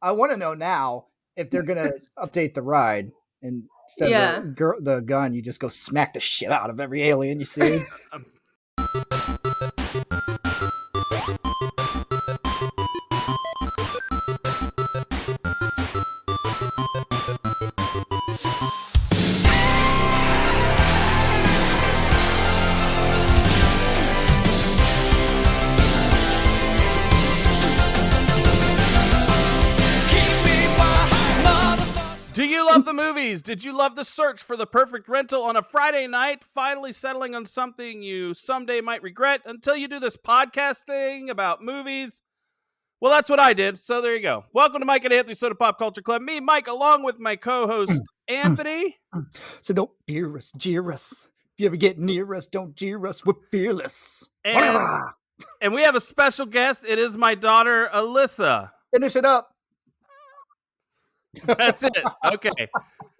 I want to know now if they're gonna update the ride, and instead of the gun, you just go smack the shit out of every alien you see. Do you love the movies? Did you love the search for the perfect rental on a Friday night, finally settling on something you someday might regret until you do this podcast thing about movies? Well, that's what I did, so there you go. Welcome to Mike and Anthony Soda Pop Culture Club. Me, Mike, along with my co-host, Anthony. So don't fear us, jeer us. If you ever get near us, don't jeer us. We're fearless. And we have a special guest. It is my daughter, Alyssa. Finish it up. That's it.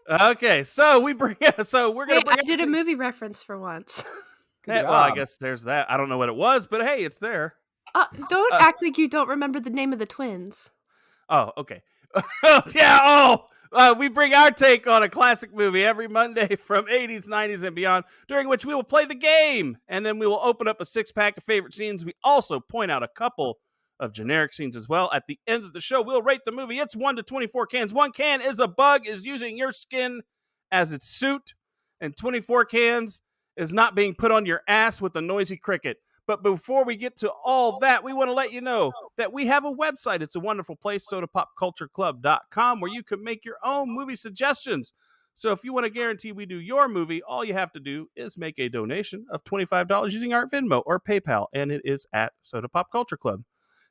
Okay. So we're gonna bring. I did a movie reference for once. Well, I guess there's that. I don't know what it was, but hey, it's there. Don't act like you don't remember the name of the twins. Oh, okay. Yeah. We bring our take on a classic movie every Monday from 80s, 90s, and beyond, during which we will play the game, and then we will open up a 6-pack of favorite scenes. We also point out a couple of generic scenes as well. At the end of the show, we'll rate the movie. It's 1 to 24 cans. 1 can is a bug, is using your skin as its suit, and 24 cans is not being put on your ass with a noisy cricket. But before we get to all that, we want to let you know that we have a website. It's a wonderful place, sodapopcultureclub.com, where you can make your own movie suggestions. So if you want to guarantee we do your movie, all you have to do is make a donation of $25 using our Venmo or PayPal, and it is at Soda Pop Culture Club.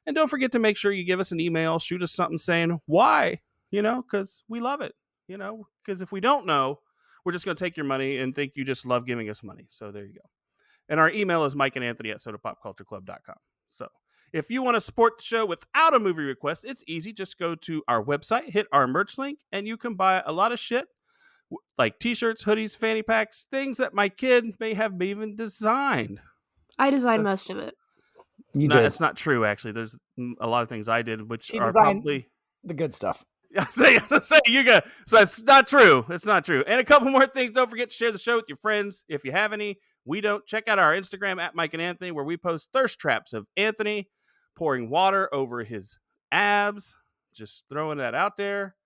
And don't forget to make sure you give us an email, shoot us something saying why, because we love it, because if we don't know, we're just going to take your money and think you just love giving us money. So there you go. And our email is mikeandanthony@sodapopcultureclub.com. So if you want to support the show without a movie request, it's easy. Just go to our website, hit our merch link, and you can buy a lot of shit like t-shirts, hoodies, fanny packs, things that my kid may have even designed. I designed most of it. It's not true, actually. There's a lot of things I did, which are probably the good stuff. So it's not true. It's not true. And a couple more things. Don't forget to share the show with your friends if you have any. We don't. Check out our Instagram at Mike and Anthony, where we post thirst traps of Anthony pouring water over his abs. Just throwing that out there.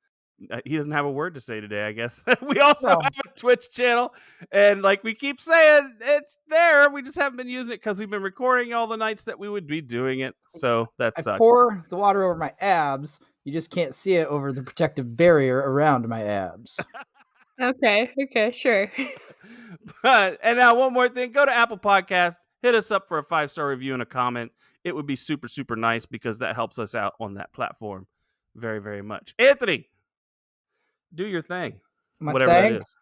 He doesn't have a word to say today, I guess. We also have a Twitch channel, and like we keep saying, it's there. We just haven't been using it because we've been recording all the nights that we would be doing it. So that sucks. I pour the water over my abs. You just can't see it over the protective barrier around my abs. Okay, sure. And now one more thing. Go to Apple Podcast. Hit us up for a 5-star review and a comment. It would be super, super nice because that helps us out on that platform very, very much. Anthony, do your thing. Whatever that is.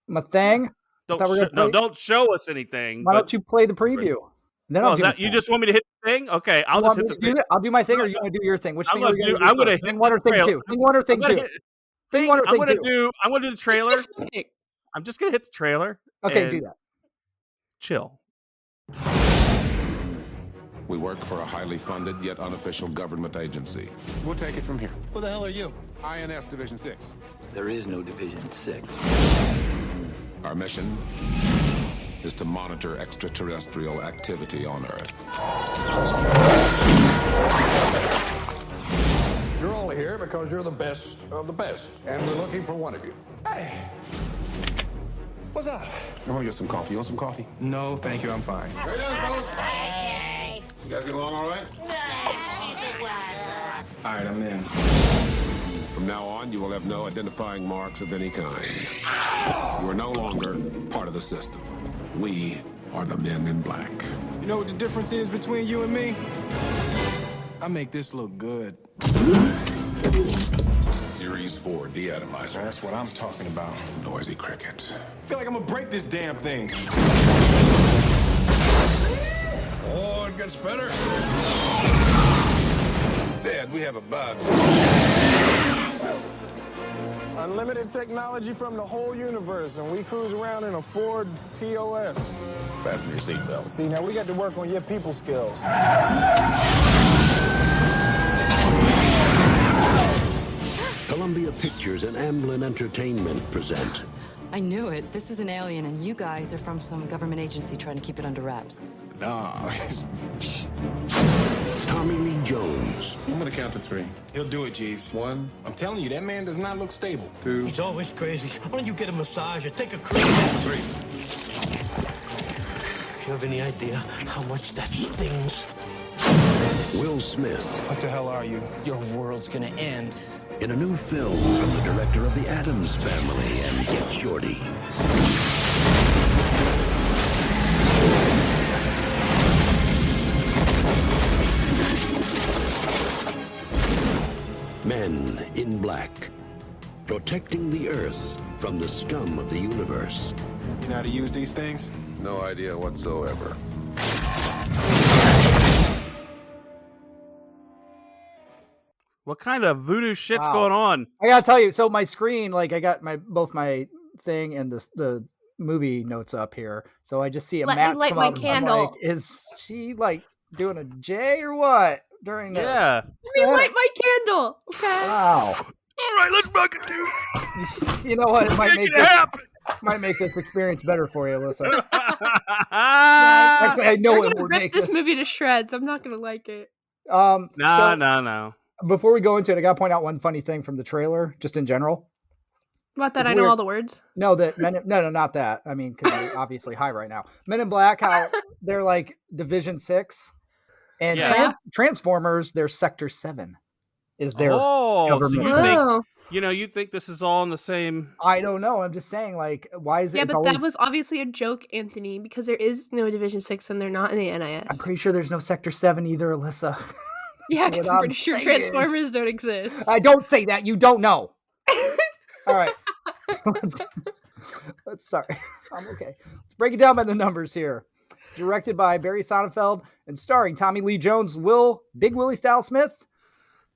My thing? Don't show us anything. Why don't you play the preview? Then you just want me to hit the thing? Okay, I'll just hit the thing. I'll do my thing, or you want to do your thing? Which thing are you going to do? I'm going to hit thing one or thing two? Thing one or thing two? Thing one or thing two? I'm going to do the trailer. I'm just going to hit the trailer. Okay, do that. Chill. We work for a highly funded yet unofficial government agency. We'll take it from here. Who the hell are you? INS Division 6. There is no Division 6. Our mission is to monitor extraterrestrial activity on Earth. You're all here because you're the best of the best, and we're looking for one of you. Hey. What's up? I want to get some coffee. You want some coffee? No, thank you. I'm fine. Right on, fellas. You guys get along all right? All right, I'm in. From now on, you will have no identifying marks of any kind. You are no longer part of the system. We are the Men in Black. You know what the difference is between you and me? I make this look good. Series 4 deatomizer. That's what I'm talking about. Noisy cricket. I feel like I'm gonna break this damn thing. Oh, it gets better. Dad, we have a bug. Unlimited technology from the whole universe, and we cruise around in a Ford POS. Fasten your seatbelt. See, now we got to work on your people skills. Pictures and Amblin Entertainment present I knew it. This is an alien, and you guys are from some government agency trying to keep it under wraps. Nah. Tommy Lee Jones. I'm gonna count to 3. He'll do it, Jeeves. 1. I'm telling you, that man does not look stable. 2. He's always crazy. Why don't you get a massage or take a cruise? 3. Do you have any idea how much that stings? Will Smith. What the hell are you? Your world's gonna end. In a new film from the director of The Addams Family and Get Shorty. Men in Black. Protecting the Earth from the scum of the universe. You know how to use these things? No idea whatsoever. What kind of voodoo shit's Wow. going on? I gotta tell you, so my screen, like I got both my thing and the movie notes up here. So I just see a Let me match light come my up, and I'm candle. like, is she like doing a J or what during that? Yeah. Let me light my candle. Okay. Wow. All right, let's rock it, dude. You know what? It might Make make it happen. might make this experience better for you, Alyssa. Nah, Actually, I know We're it gonna would rip make this movie to shreds. I'm not gonna like it. So no. before we go into it, I gotta point out one funny thing from the trailer, just in general. About that, It's I know weird. all the words. No, that no, not that. I mean, because they're obviously high right now. Men in Black, how they're like Division 6, and Yeah. Transformers, they're Sector 7. Is their Oh, so government. you think this is all in the same? I don't know. I'm just saying, like, why is it? Yeah, it's but always, that was obviously a joke, Anthony, because there is no Division 6 and they're not in the NIS. I'm pretty sure there's no Sector 7 either, Alyssa. Yeah, That's because what I'm I'm pretty sure saying. Transformers don't exist. I don't say that. You don't know. All right. Let's sorry. I'm okay. Let's break it down by the numbers here. Directed by Barry Sonnenfeld and starring Tommy Lee Jones, Big Willie Style Smith,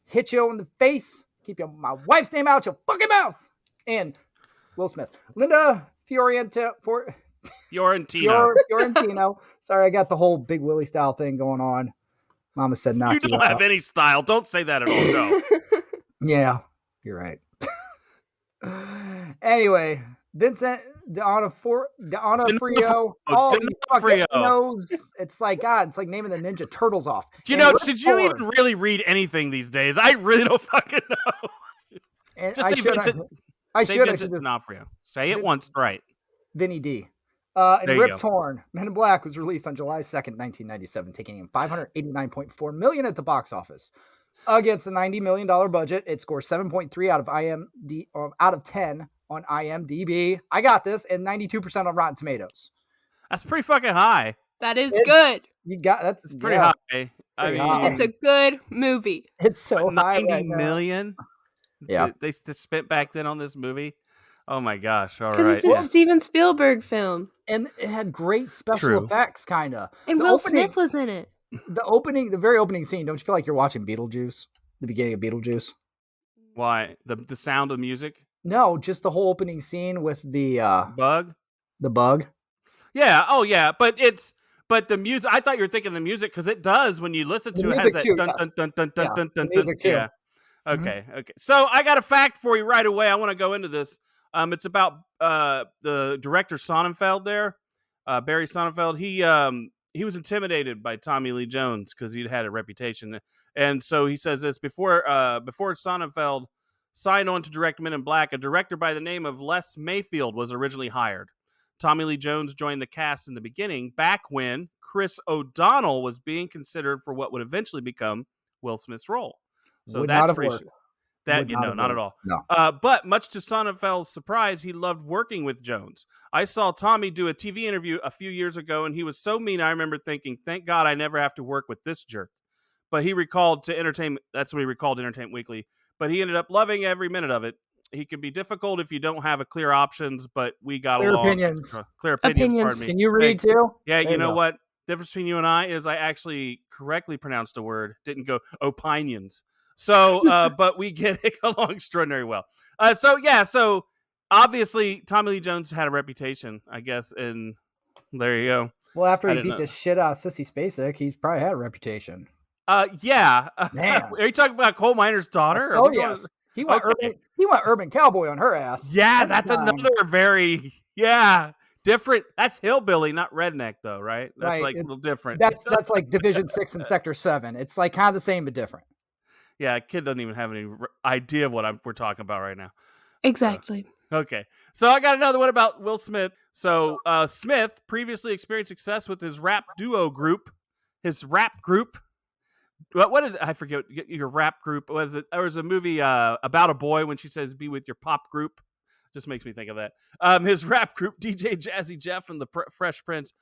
hit you in the face, keep my wife's name out your fucking mouth, and Will Smith. Linda Fiorentino. Sorry, I got the whole Big Willie Style thing going on. Mama said knock You you don't out. have any style. Don't say that at all. No. Yeah, you're right. Anyway, Vincent D'Onofrio. Oh, you fucking knows. It's like God. It's like naming the Ninja Turtles off. You And know, Rip did you Torn. even really read anything these days? I really don't fucking know. And Just I say should. Vincent. I Say should. Vincent D'Onofrio. Say it once, right? Vinny D. And There you Rip go. Torn, Men in Black was released on July 2nd, 1997, taking in $589.4 million at the box office. Against a $90 million budget, it scores 7.3 out of 10 on IMDb. I got this, and 92% on Rotten Tomatoes. That's pretty fucking high. That is It's- good. You got that's It's pretty yeah, high. I Pretty mean, high. It's a good movie. It's so high. 90 right now. million. Yeah. They spent back then on this movie. Oh my gosh! All Because right. it's a Steven Spielberg film. And it had great special True. effects, kind of. And The Will opening- Smith was in it. The very opening scene. Don't you feel like you're watching Beetlejuice? The beginning of Beetlejuice. Why the sound of music? No, just the whole opening scene with the Bug. bug. Yeah. Oh yeah. But the music. I thought you were thinking the music because it does when you listen The to it. music Has that too, dun, yes. dun, dun, dun, dun, Yeah, dun, the dun, music too. Yeah. Okay. Okay. So I got a fact for you right away. I want to go into this. It's about the director Sonnenfeld there, Barry Sonnenfeld. He was intimidated by Tommy Lee Jones because he'd had a reputation, and so he says this before Sonnenfeld signed on to direct Men in Black. A director by the name of Les Mayfield was originally hired. Tommy Lee Jones joined the cast in the beginning, back when Chris O'Donnell was being considered for what would eventually become Will Smith's role. So Would not that's have pretty. worked. That Would you not know, have not at worked. all. No. But much to Sonnenfeld's surprise, he loved working with Jones. I saw Tommy do a TV interview a few years ago, and he was so mean. I remember thinking, "Thank God I never have to work with this jerk." But he recalled to Entertainment. That's what he recalled to Entertainment Weekly. But he ended up loving every minute of it. He can be difficult if you don't have a clear options, but we got Clear along. opinions. Clear opinions. Opinions. Pardon me. Can you read Thanks. too? Yeah, There you know go. what? The difference between you and I is I actually correctly pronounced a word, didn't go opinions. So, but we get along extraordinarily well. So obviously Tommy Lee Jones had a reputation, I guess, and there you go. Well, after I he didn't beat know. the shit out of Sissy Spacek, he's probably had a reputation. Yeah. Man. Are you talking about coal miner's daughter? Or Oh what was- yes. He went Okay. urban cowboy on her ass. Yeah, Every that's time. another very different. That's hillbilly, not redneck, though, right? That's Right, like a it's- little different. That's like Division 6 and Sector 7. It's like kind of the same but different. Yeah, a kid doesn't even have any idea of what we're talking about right now. Exactly. Okay, so I got another one about Will Smith. So Smith previously experienced success with his rap duo group, his rap group. What did I forget? Your rap group was it? There was a movie about a boy when she says "be with your pop group." Just makes me think of that. His rap group, DJ Jazzy Jeff and the Fresh Prince,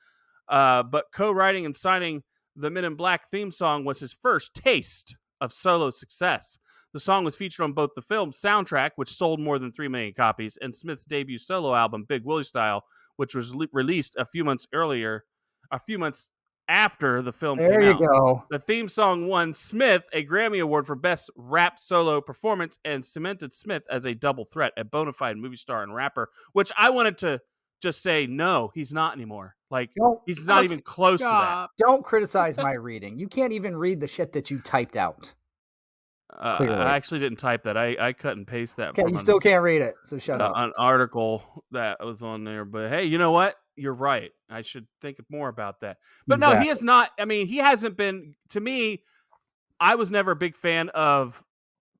but co-writing and signing the Men in Black theme song was his first taste of solo success. The song was featured on both the film's soundtrack, which sold more than 3 million copies, and Smith's debut solo album, Big Willie Style, which was released a few months after the film There came you out. go. The theme song won Smith a Grammy Award for Best Rap Solo Performance and cemented Smith as a double threat, a bona fide movie star and rapper, which I wanted to just say, no, he's not anymore. Like, he's not even close to that. Don't criticize my reading. You can't even read the shit that you typed out. Clearly. I actually didn't type that. I cut and paste that Okay, from you still can't read it, so shut up. an article that was on there. But hey, you know what? You're right. I should think more about that. But no, he is not. I mean, he hasn't been. To me, I was never a big fan of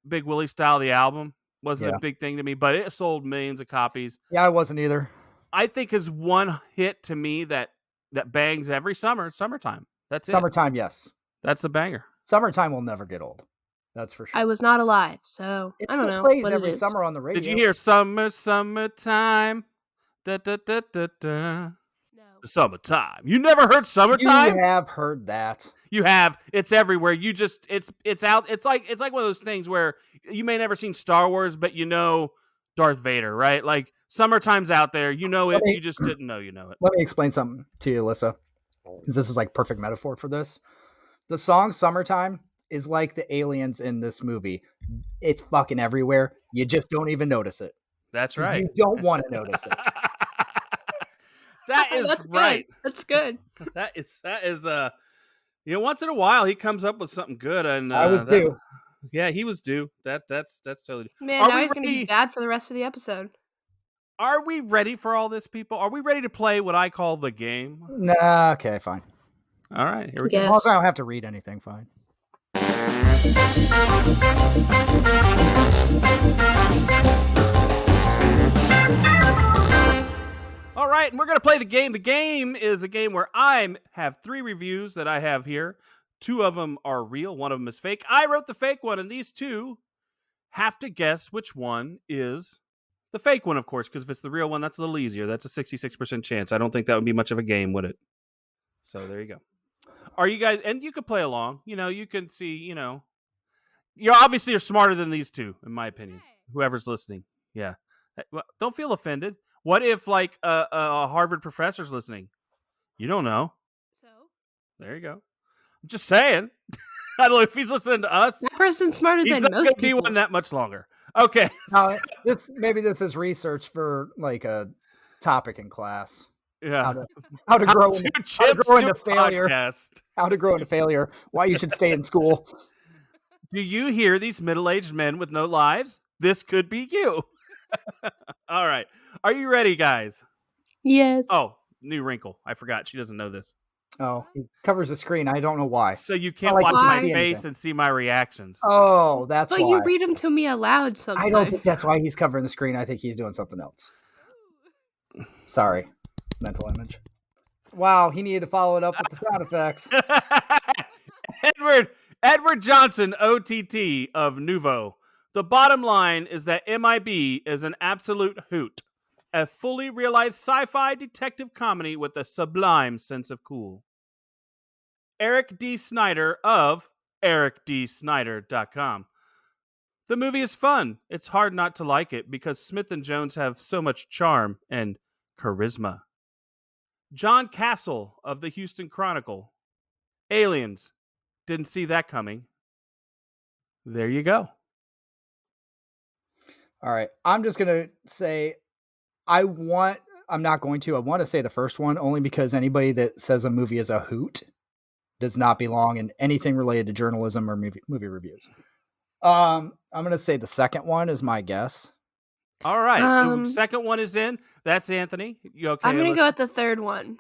Big Willie Style, the album. Wasn't a big thing to me, but it sold millions of copies. Yeah, I wasn't either. I think his one hit to me that bangs every summertime. That's it. Summertime, yes. That's a banger. Summertime will never get old. That's for sure. I was not alive, so It I don't still know plays what every it is. summer on the radio. Did you hear summertime? Da, da, da, da, da. No. Summertime. You never heard summertime? You have heard that. You have. It's everywhere. You just it's out. It's like one of those things where you may never seen Star Wars, but you know Darth Vader, right? Like summertime's out there. You know it. You just didn't know you know it. Let me explain something to you, Alyssa, because this is like perfect metaphor for this. The song "Summertime" is like the aliens in this movie. It's fucking everywhere. You just don't even notice it. That's right. You don't want to notice it. That is That's right. good. That's good. That is you know, once in a while he comes up with something good, and I was due. Yeah, he was due. That's totally due. Man, Are now we he's going to ready? be bad for the rest of the episode. Are we ready for all this, people? Are we ready to play what I call the game? Nah, okay, fine. All right, here we Yes. As long as I don't have to read anything, fine. All right, and we're going to play the game. The game is a game where I have 3 reviews that I have here. 2 of them are real. 1 of them is fake. I wrote the fake one, and these 2 have to guess which one is the fake one, of course, because if it's the real one, that's a little easier. That's a 66% chance. I don't think that would be much of a game, would it? So there you go. Are you guys, and you can play along. You know, you can see, you know, you're obviously smarter than these 2, in my opinion. Whoever's listening. Yeah. Well, don't feel offended. What if, like, a Harvard professor's listening? You don't know. So? There you go. I'm just saying. I don't know if he's listening to us. That person's smarter He's than not most going to be people. one that much longer. Okay. Now, maybe this is research for like a topic in class. Yeah. How to grow Two into chips into to failure. podcast. How to grow into failure. Why you should stay in school. Do you hear these middle-aged men with no lives? This could be you. All right. Are you ready, guys? Yes. Oh, new wrinkle. I forgot. She doesn't know this. Oh, he covers the screen. I don't know why. So you can't like watch to my see face anything. and see my reactions. Oh, that's But why. you read them to me aloud sometimes. I don't think that's why he's covering the screen. I think he's doing something else. Sorry. Mental image. Wow, he needed to follow it up with the sound effects. Edward Johnson, OTT of Nuvo. The bottom line is that MIB is an absolute hoot. A fully realized sci-fi detective comedy with a sublime sense of cool. Eric D. Snyder of ericdsnyder.com. The movie is fun. It's hard not to like it because Smith and Jones have so much charm and charisma. John Castle of the Houston Chronicle. Aliens. Didn't see that coming. There you go. All right. I'm just going to say I want to say the first one only because anybody that says a movie is a hoot does not belong in anything related to journalism or movie reviews. I'm gonna say the second one is my guess. All right. So second one is in. That's Anthony. You okay? I'm gonna Alyssa? go with the third one.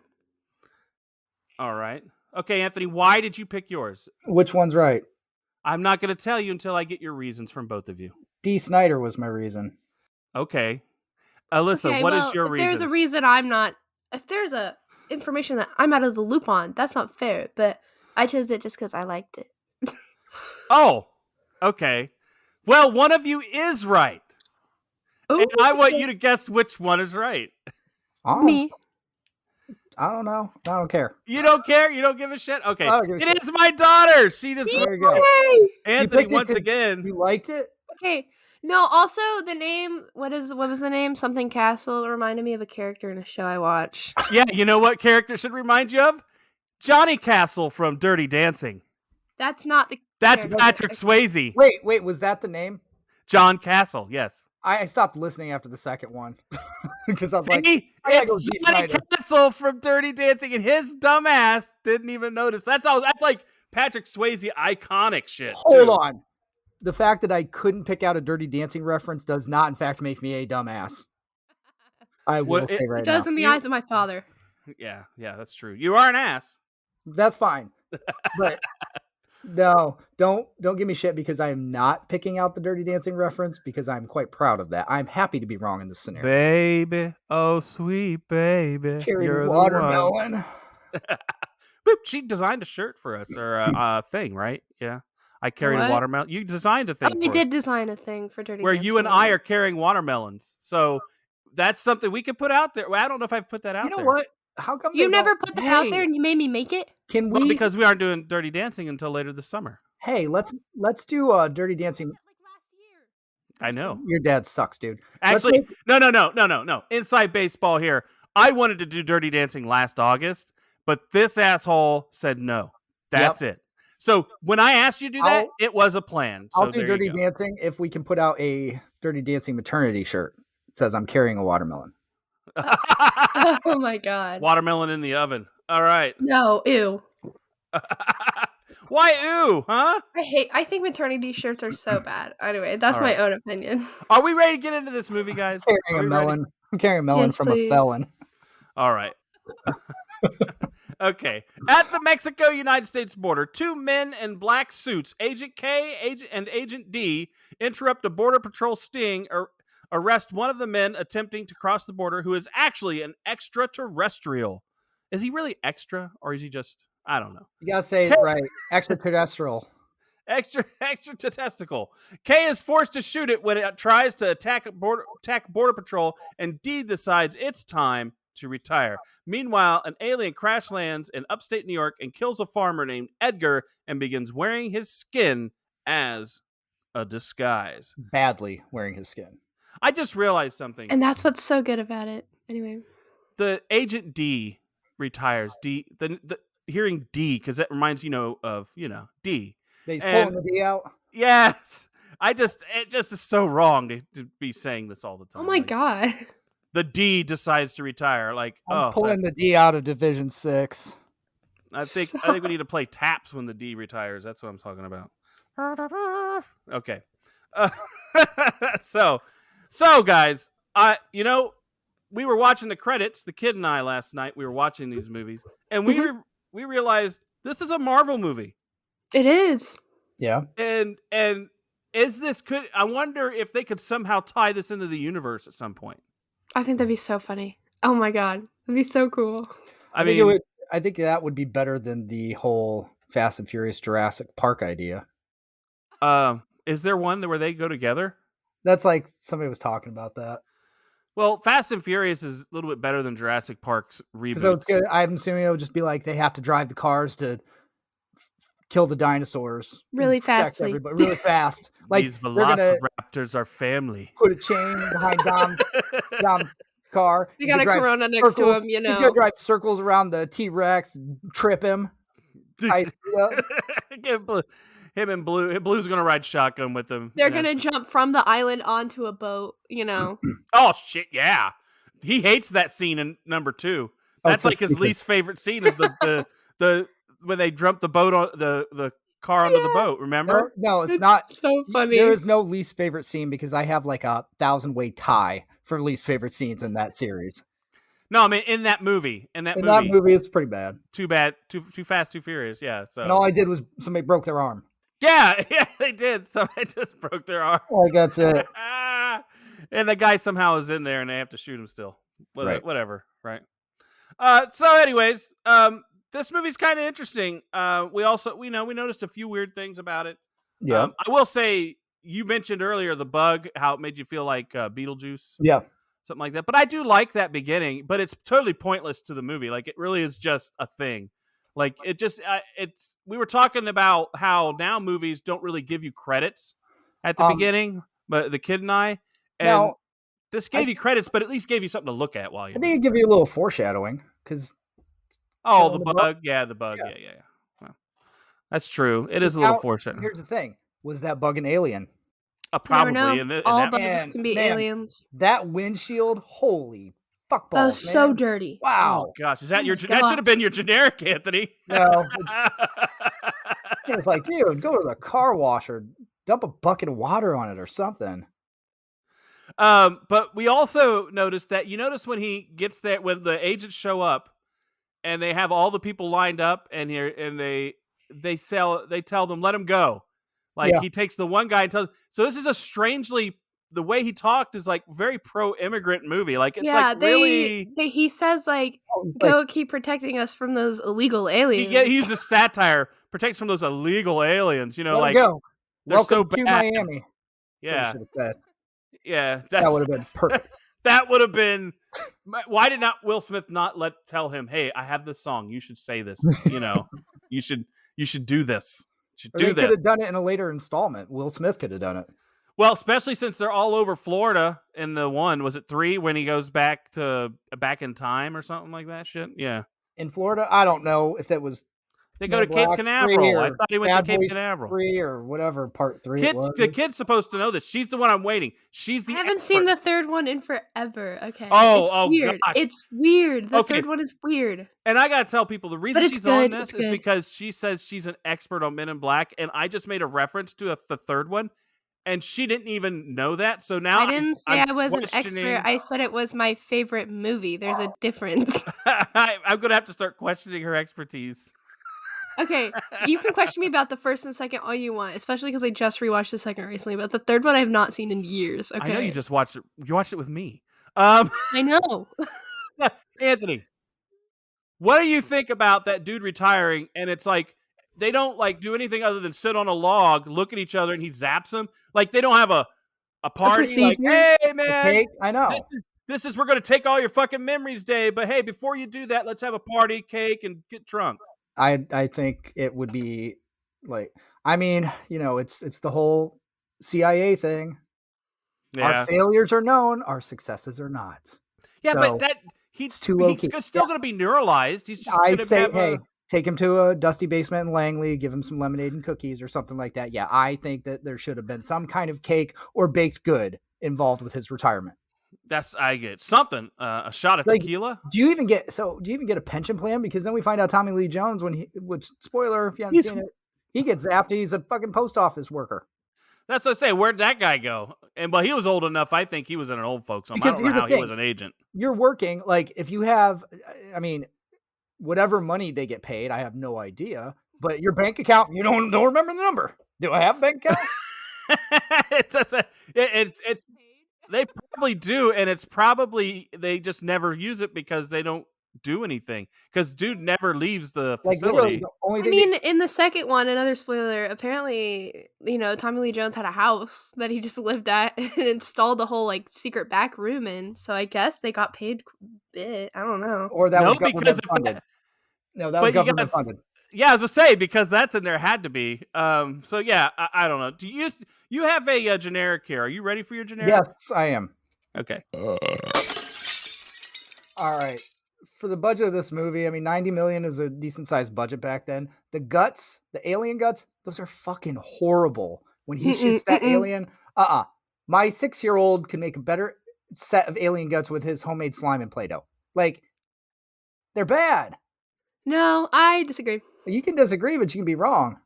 All right. Okay, Anthony. Why did you pick yours? Which one's right? I'm not going to tell you until I get your reasons from both of you. D. Snyder was my reason. Okay. Alyssa, Okay, what is well, your if reason? there's a reason I'm not, if there's a information that I'm out of the loop on, that's not fair. But I chose it just because I liked it. Oh, okay. Well, one of you is right. Ooh. And I want you to guess which one is right. Me. I don't know. I don't care. You don't care? You don't give a shit? Okay. I don't give a It shit. is my daughter. She just There you go. Yay! Anthony picked it once 'cause again. You liked it? Okay. No, also the name, what was the name? Something Castle reminded me of a character in a show I watch. Yeah, you know what character should remind you of? Johnny Castle from Dirty Dancing. That's not the That's character. Patrick Swayze. Wait, was that the name? John Castle, yes. I stopped listening after the second one because I was like, See, I gotta go it's see Johnny Snyder. Castle from Dirty Dancing, and his dumbass didn't even notice. That's like Patrick Swayze iconic shit. Hold too. on. The fact that I couldn't pick out a Dirty Dancing reference does not, in fact, make me a dumbass. I will Well, say right It does now. in the eyes of my father. Yeah, that's true. You are an ass. That's fine. But no, don't give me shit because I am not picking out the Dirty Dancing reference because I'm quite proud of that. I'm happy to be wrong in this scenario. Baby, oh sweet baby, Carry you're the watermelon. one. Boop, she designed a shirt for us, or a thing, right? Yeah. I carried a What? watermelon. You designed a thing Oh, we for did us, design a thing for Dirty where Dancing. you and I are carrying watermelons. So that's something we could put out there. Well, I don't know if I've put that out You know there. what? How come You they never don't- put that out Hey, there and you made me make it? Can Well, we? because we aren't doing Dirty Dancing until later this summer. Hey, let's do Dirty Dancing. I know. Your dad sucks, dude. Let's Actually, make- no. Inside baseball here. I wanted to do Dirty Dancing last August, but this asshole said no. That's it. So when I asked you to do that, it was a plan. So I'll do there Dirty you go. Dancing if we can put out a Dirty Dancing maternity shirt. It says I'm carrying a watermelon. Oh my god. Watermelon in the oven. All right. No, ew. Why ooh, huh? I think maternity shirts are so bad. Anyway, that's All my right. own opinion. Are we ready to get into this movie, guys? Carrying Are a we ready? melon. I'm carrying a melon Yes, from please. a felon. All right. Okay. At the Mexico-United States border, two men in black suits, Agent K and Agent D, interrupt a border patrol sting or arrest one of the men attempting to cross the border who is actually an extraterrestrial. Is he really extra or is he just, I don't know. You gotta say it right. Extraterrestrial. Extra testicle. K is forced to shoot it when it tries to attack border patrol, and D decides it's time to retire. Meanwhile, an alien crash lands in upstate New York and kills a farmer named Edgar and begins wearing his skin as a disguise. Badly wearing his skin. I just realized something. And that's what's so good about it. Anyway. The Agent D retires. D the hearing D because that reminds of D. He's And- pulling the D out. Yes. It just is so wrong to be saying this all the time. Oh my Like, god. the D decides to retire. Like, I'm pulling the D out of Division 6. I think we need to play taps when the D retires. That's what I'm talking about. Okay. So guys, we were watching the credits, the kid and I last night. We were watching these movies, and we realized this is a Marvel movie. It is. Yeah. And I wonder if they could somehow tie this into the universe at some point. I think that'd be so funny. Oh my god. That'd be so cool. I think that would be better than the whole Fast and Furious Jurassic Park idea. Is there one where they go together? That's like somebody was talking about that. Well, Fast and Furious is a little bit better than Jurassic Park's reboot. So it's good. I'm assuming it'll just be like they have to drive the cars to kill the dinosaurs Really and protect fastly. everybody really fast. Like These they're gonna velociraptors are family. put a chain behind Dom's car. You He's got a gonna drive Corona next to him, He's gonna drive circles around the T-Rex, trip him. Him and Blue's gonna ride shotgun with him. They're gonna jump from the island onto a boat, Oh shit, yeah. He hates that scene in number 2. That's so like his stupid. least favorite scene is the when they jump the boat on the car onto the boat. Remember? No, it's not. So funny. There is no least favorite scene because I have like a 1,000-way tie for least favorite scenes in that series. No, I mean in that movie. In that movie, it's pretty bad. Too bad. Too fast, too furious. Yeah. So. And all I did was somebody broke their arm. Yeah, they did. Somebody just broke their arm. Like that's it. And the guy somehow is in there, and they have to shoot him still. Right. Whatever. Right. So, anyways, this movie's kind of interesting. We noticed a few weird things about it. Yeah. I will say you mentioned earlier the bug, how it made you feel like Beetlejuice. Yeah. Something like that. But I do like that beginning, but it's totally pointless to the movie. Like, it really is just a thing. Like, it just, we were talking about how now movies don't really give you credits at the beginning, but the kid and I, and now, this gave you credits, but at least gave you something to look at while you. I think it give you a little foreshadowing because. Oh, the bug. Yeah, the bug. Yeah. Well, that's true. It is a little foreshadowing. Here's the thing: was that bug an alien? Probably. All bugs can be aliens. That windshield, holy fuck balls, that was man. so dirty. Wow. Oh gosh, is that your? That should have been your generic, Anthony. No. It's like, dude, go to the car wash or dump a bucket of water on it or something. But we also noticed that when he gets there, when the agents show up, and they have all the people lined up, and they tell them let him go. Like he takes the one guy and tells. So this is a strangely. The way he talked is like very pro-immigrant movie. Like it's really. He says like, "Go keep protecting us from those illegal aliens." He uses satire, protects from those illegal aliens. Let like go. They're Welcome so to bad. Miami. Yeah, that would have been perfect. That would have been. Why did not Will Smith tell him, "Hey, I have this song. You should say this. You should do this. You should do this." They could have done it in a later installment. Will Smith could have done it. Well, especially since they're all over Florida in the one. Was it 3 when he goes back in time or something like that shit? Yeah. In Florida, I don't know if that was. They go to Cape Canaveral. I thought he went to Cape Canaveral. 3 or whatever, part 3. The kid's supposed to know this. She's the one I'm waiting. She's the. I haven't seen the third one in forever. Okay. Oh, it's weird. Gosh. It's weird. The third one is weird. And I gotta tell people the reason she's on this is because she says she's an expert on Men in Black, and I just made a reference to the third one. And she didn't even know that. So now I didn't say I was an expert. I said it was my favorite movie. There's a difference. I'm going to have to start questioning her expertise. Okay, you can question me about the first and second all you want, especially because I just rewatched the second recently. But the third one I have not seen in years. Okay, I know you just watched it. You watched it with me. I know. Anthony, what do you think about that dude retiring? And it's like, they don't like do anything other than sit on a log, look at each other, and he zaps them. Like they don't have a party. Like, hey man, I know this is we're gonna take all your fucking memories day. But hey, before you do that, let's have a party, cake, and get drunk. I think it would be like, I mean, it's the whole CIA thing. Yeah. Our failures are known, our successes are not. Yeah, so, but he's still going to be neuralized. He's just going to have take him to a dusty basement in Langley, give him some lemonade and cookies or something like that. Yeah, I think that there should have been some kind of cake or baked good involved with his retirement. I get something, a shot of tequila. Do you even get a pension plan? Because then we find out Tommy Lee Jones, which spoiler if you haven't seen it, he gets zapped. He's a fucking post office worker. That's what I say. Where'd that guy go? He was old enough. I think he was in an old folks home. I don't know how he was an agent. You're working, like, if you have, whatever money they get paid, I have no idea. But your bank account, you don't remember the number. Do I have a bank account? it's they probably do, and it's probably they just never use it because they don't do anything. Because dude never leaves the facility. In the second one, another spoiler. Apparently, Tommy Lee Jones had a house that he just lived at and installed the whole secret back room in. So I guess they got paid a bit. I don't know. Or that was government funded. No, that was government funded. Yeah, as I say, because that's in there had to be. So yeah, I don't know. Do you have a generic here? Are you ready for your generic? Yes, I am. Okay. All right. For the budget of this movie, $90 million is a decent sized budget back then. The guts, the alien guts, those are fucking horrible. When he shoots that alien, my 6-year-old can make a better set of alien guts with his homemade slime and Play-Doh. They're bad. No, I disagree. You can disagree, but you can be wrong.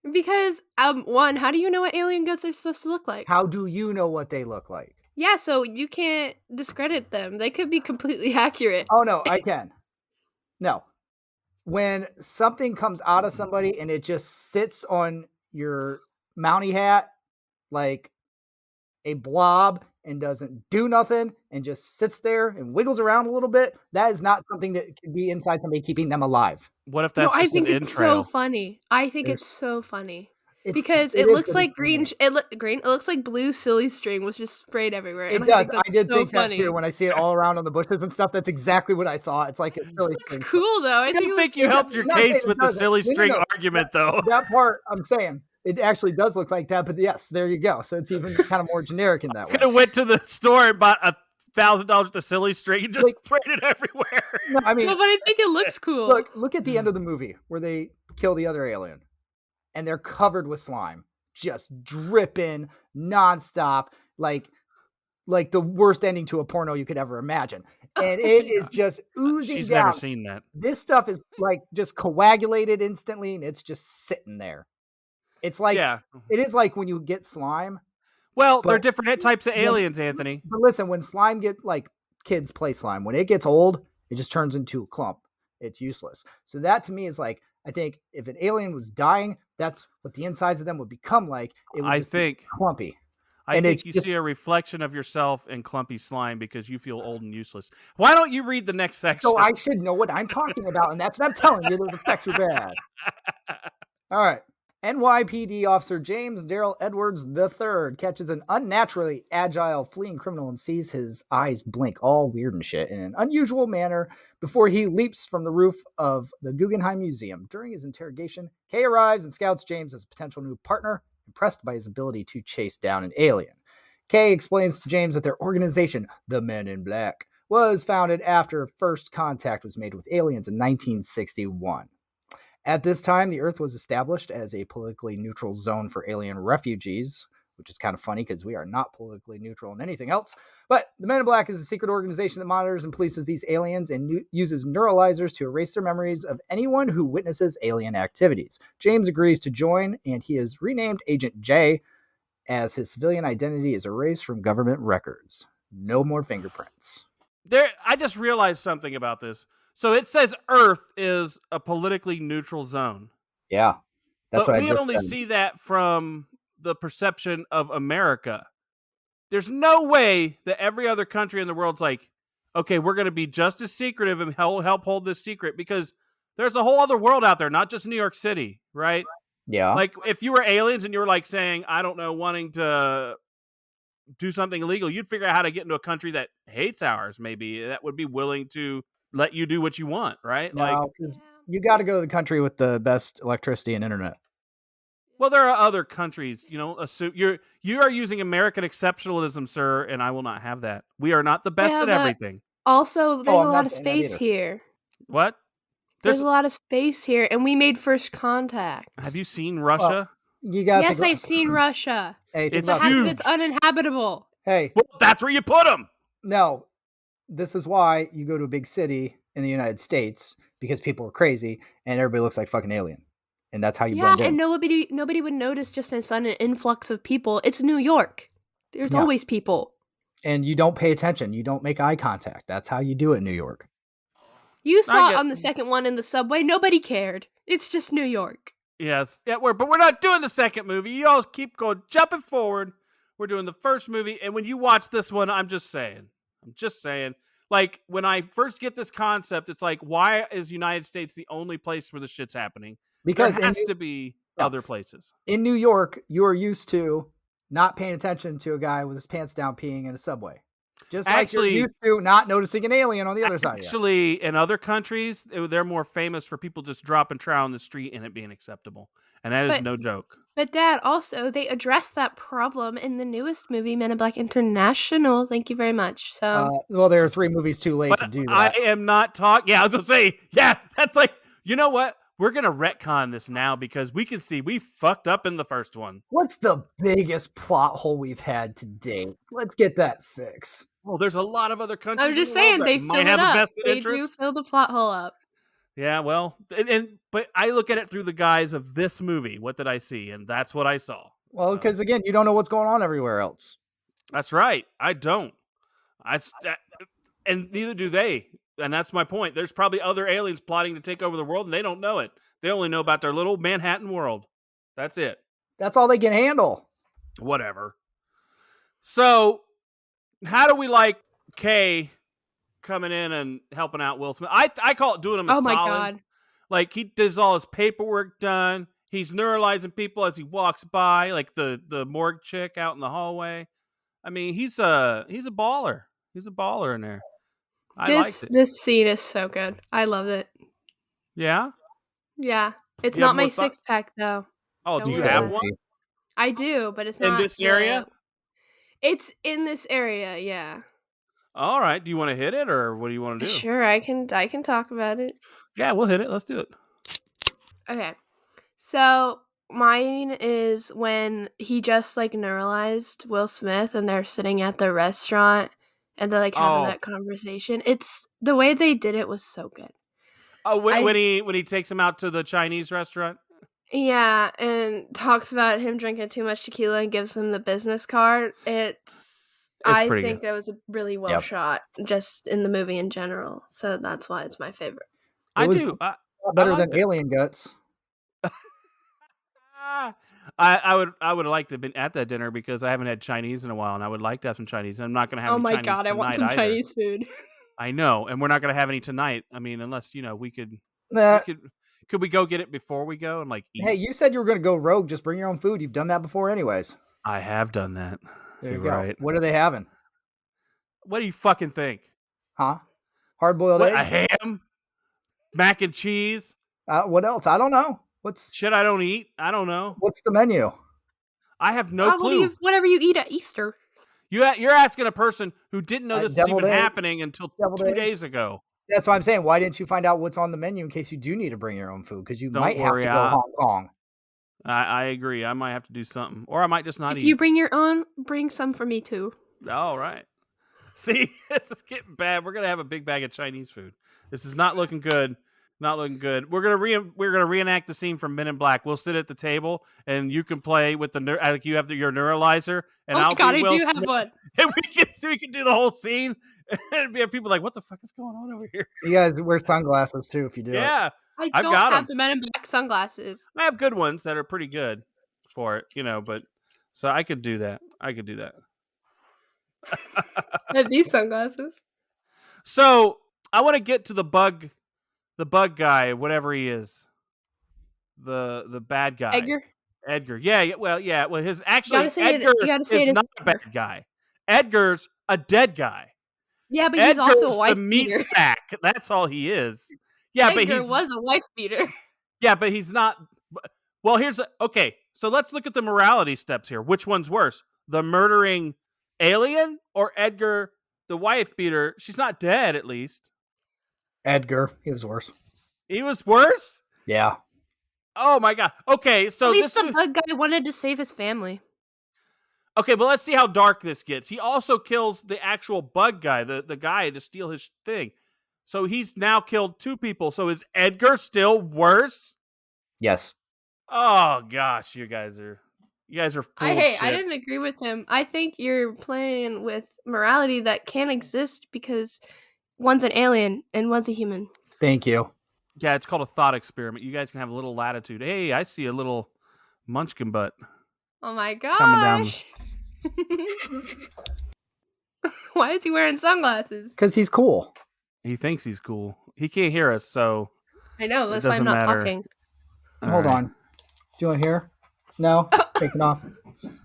Because one, how do you know what alien guts are supposed to look like? How do you know what they look like? Yeah, so you can't discredit them. They could be completely accurate. Oh no, I can. No. When something comes out of somebody and it just sits on your Mountie hat like a blob and doesn't do nothing and just sits there and wiggles around a little bit, that is not something that could be inside somebody keeping them alive. What if No, that's I just think an it's so entrail? funny. I think There's- it's so funny. It's- Because it it is looks really like green. funny. Green. It looks like blue silly string was just sprayed everywhere. It and does. think I that's did so think funny. that too. When I see it all around on the bushes and stuff, that's exactly what I thought. It's like a silly It's string. cool though. I I think don't it think looks you helped your I'm not saying case it with the doesn't. silly No, no, string no. argument, though. That part, I'm saying, it actually does look like that. But yes, there you go. So it's even kind of more generic in that way. Could have went to the store and bought $1,000 worth of silly string and just Like- sprayed it everywhere. No, I mean, No, but I think it looks cool. look at the end of the movie where they kill the other alien, and they're covered with slime, just dripping nonstop, like the worst ending to a porno you could ever imagine. And it is just oozing She's down. never seen that. This stuff is like just coagulated instantly, and it's just sitting there. It's like Yeah. it is like when you get slime. Well, they're but- different types of aliens, Anthony. But listen, when slime get like kids play slime, when it gets old, it just turns into a clump. It's useless. So that to me is like, I think if an alien was dying, that's what the insides of them would become like. It would I just be think clumpy. I And think it's you just- see a reflection of yourself in clumpy slime because you feel old and useless. Why don't you read the next section? So I should know what I'm talking about, and that's what I'm telling you. Those effects are bad. All right. NYPD officer James Darrell Edwards III catches an unnaturally agile fleeing criminal and sees his eyes blink all weird and shit in an unusual manner before he leaps from the roof of the Guggenheim Museum. During his interrogation, Kay arrives and scouts James as a potential new partner, impressed by his ability to chase down an alien. Kay explains to James that their organization, the Men in Black, was founded after first contact was made with aliens in 1961. At this time, the Earth was established as a politically neutral zone for alien refugees, which is kind of funny because we are not politically neutral in anything else. But the Men in Black is a secret organization that monitors and polices these aliens and uses neuralizers to erase their memories of anyone who witnesses alien activities. James agrees to join, and he is renamed Agent J as his civilian identity is erased from government records. No more fingerprints. I just realized something about this. So it says Earth is a politically neutral zone. Yeah. That's but what I we just only said. see that from the perception of America. There's no way that every other country in the world's like, okay, we're going to be just as secretive and help hold this secret, because there's a whole other world out there, not just New York City, right? Yeah. Like if you were aliens and you were like saying, I don't know, wanting to do something illegal, you'd figure out how to get into a country that hates ours, maybe that would be willing to let you do what you want, right? Like, No, 'cause you got to go to the country with the best electricity and internet. well, there are other countries, assume you are using American exceptionalism, sir, and I will not have that. We are not the best Yeah, at but- everything. Also, there's I'm a not lot of saying that space either. here. What? There's a lot of space here, and we made first contact. Have you seen Russia? You got. Yes, I've seen Russia. Hey, think It's about Half this. of it's uninhabitable. Hey, Well, that's where you put them. no, this is why you go to a big city in the United States, because people are crazy and everybody looks like fucking alien, and that's how you Yeah, blend in. and nobody would notice just a sudden influx of people. It's New York. There's Yeah. always people. And you don't pay attention. You don't make eye contact. That's how you do it in New York. You saw it get- on the second one in the subway. Nobody cared. It's just New York. Yes, yeah, but we're not doing the second movie. You all keep going, jumping forward. We're doing the first movie, and when you watch this one, I'm just saying, like when I first get this concept, it's like, why is United States the only place where the shit's happening? Because there in, has to be Yeah. other places. in New York, you are used to not paying attention to a guy with his pants down peeing in a subway. Just like Actually- you're used to not noticing an alien on the other side of you. Actually, in other countries, they're more famous for people just dropping trow on the street and it being acceptable, and that is But- no joke. But Dad, also they addressed that problem in the newest movie, Men in Black International. Thank you very much. So Well, there are 3 movies too late to But do I that. am not talking. Yeah, I was gonna say, yeah, that's like, you know what? We're gonna retcon this now because we can see we fucked up in the first one. What's the biggest plot hole we've had to date? Let's get that fixed. Well, there's a lot of other countries. I'm just in the world saying that they might fill it have a up. vested They interest. do fill the plot hole up. Yeah, well, but I look at it through the guise of this movie. What did I see? And that's what I saw. Well, because again, you don't know what's going on everywhere else. That's right. I don't. And neither do they. And that's my point. There's probably other aliens plotting to take over the world, and they don't know it. They only know about their little Manhattan world. That's it. That's all they can handle. Whatever. So, how do we like Kay coming in and helping out Will Smith? I call it doing him a solid. Oh my God. Like, he does all his paperwork done. He's neuralizing people as he walks by, like the morgue chick out in the hallway. I mean, he's a baller. He's a baller in there. I liked it. This scene is so good. I love it. Yeah? Yeah. It's You have not my more thought- 6-pack though. Oh, Don't do you worry have about one? I do, but it's In not this area? It's in this area, yeah. All right. Do you want to hit it, or what do you want to do? Sure, I can talk about it. Yeah, we'll hit it. Let's do it. Okay. So mine is when he just like neuralized Will Smith and they're sitting at the restaurant and they're like having that conversation. It's the way they did it was so good. Oh, when he takes him out to the Chinese restaurant? Yeah, and talks about him drinking too much tequila and gives him the business card. I think good. that was a really well shot just in the movie in general. So that's why it's my favorite. I was do. better I than liked it. Alien Guts. I would have liked to have been at that dinner because I haven't had Chinese in a while, and I would like to have some Chinese. I'm not going to have. Oh any my Chinese God, I want some tonight either. Chinese food. I know, and we're not going to have any tonight. I mean, unless we could. Could we go get it before we go and like eat? Hey, you said you were going to go rogue. Just bring your own food. You've done that before, anyways. I have done that. There you You're go. right. What are they having? What do you fucking think? Huh? Hard-boiled eggs? A ham, mac and cheese. What else? I don't know. What's shit I don't eat? I don't know. What's the menu? I have no clue. Whatever you eat at Easter. You're asking a person who didn't know this was even eggs? happening until 2 days ago. That's what I'm saying. Why didn't you find out what's on the menu in case you do need to bring your own food? Because you Don't might worry, have to go Hong Kong. I agree. I might have to do something, or I might just not eat. If you bring your own, bring some for me too. All right. See, this is getting bad. We're gonna have a big bag of Chinese food. This is not looking good. Not looking good. We're gonna reenact the scene from Men in Black. We'll sit at the table, and you can play with like you have your neuralizer, and I'll be Will Smith. Have one. And we can do the whole scene, and we have people like, "What the fuck is going on over here?" You guys wear sunglasses too if you do. Yeah, I I've don't got have 'em. the Men in Black sunglasses. I have good ones that are pretty good for it, but so I could do that. I have these sunglasses. So I want to get to the bug guy, whatever he is, the bad guy, Edgar. Yeah. Well, his Edgar is not a bad guy. Edgar's a dead guy. Yeah, but Edgar's he's also a wife the meat beater. sack. That's all he is. Yeah, Edgar but he was a wife beater. Yeah, but he's not. Well, okay. So let's look at the morality steps here. Which one's worse, the murdering alien or Edgar, the wife beater? She's not dead, at least. Edgar, he was worse. He was worse? Yeah. Oh my God. Okay, so at least the bug guy wanted to save his family. Okay, but let's see how dark this gets. He also kills the actual bug guy, the guy to steal his thing. So he's now killed 2 people. So is Edgar still worse? Yes. Oh gosh, you guys are full of shit. I didn't agree with him. I think you're playing with morality that can't exist because one's an alien and one's a human. Thank you. Yeah, it's called a thought experiment. You guys can have a little latitude. Hey, I see a little munchkin butt. Oh my coming down. gosh. Why is he wearing sunglasses? Because he's cool. He thinks he's cool. He can't hear us, so I know, that's why I'm not talking. Hold on. Do you want to hear? No? Take it off.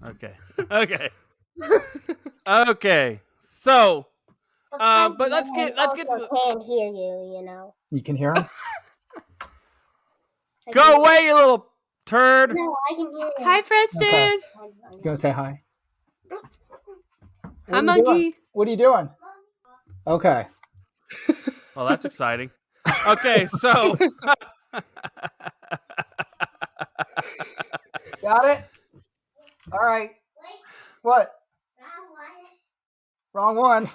Okay. Okay. So but let's get to the... can't hear you, You can hear him? Go away, you little turd. No, I can hear you. Hi, Preston. Okay. You gonna say hi? Hi, monkey. What are you doing? Okay. Well, that's exciting. Okay, so got it? All right. What? Wrong one.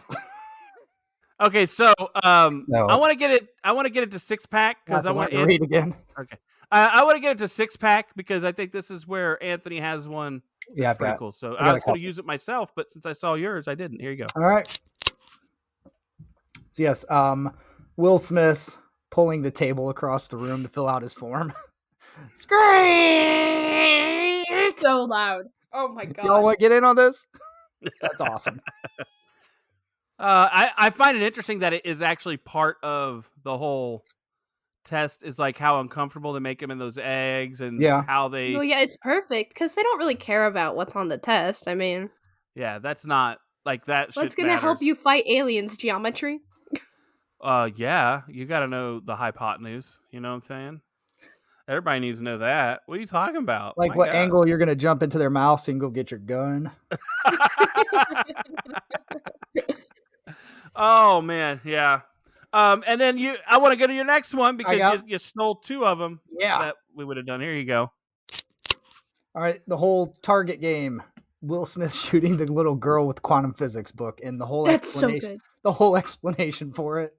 Okay, so No. I want to get it. I want to get it to 6-pack because I want to read again. Okay, I want to get it to 6-pack because I think this is where Anthony has one. Yeah, That's I've pretty got. cool. So I got I a was going couple. to use it myself, but since I saw yours, I didn't. Here you go. All right. So yes, Will Smith pulling the table across the room to fill out his form. Scream! So loud. Oh my god. Y'all want to get in on this? That's awesome. I find it interesting that it is actually part of the whole test is like how uncomfortable they make him in those eggs and how they. Well, yeah, it's perfect because they don't really care about what's on the test. I mean, Yeah, that's not like that. what's gonna help you fight aliens? Geometry. Yeah, you got to know the hypotenuse. You know what I'm saying? Everybody needs to know that. What are you talking about? Like My what God. angle you're gonna jump into their mouth so you can go get your gun. Oh man, yeah. And then I want to go to your next one because you stole 2 of them. Yeah, that we would have done. Here you go. All right, the whole Target game. Will Smith shooting the little girl with quantum physics book and the whole That's so explanation. good. The whole explanation for it.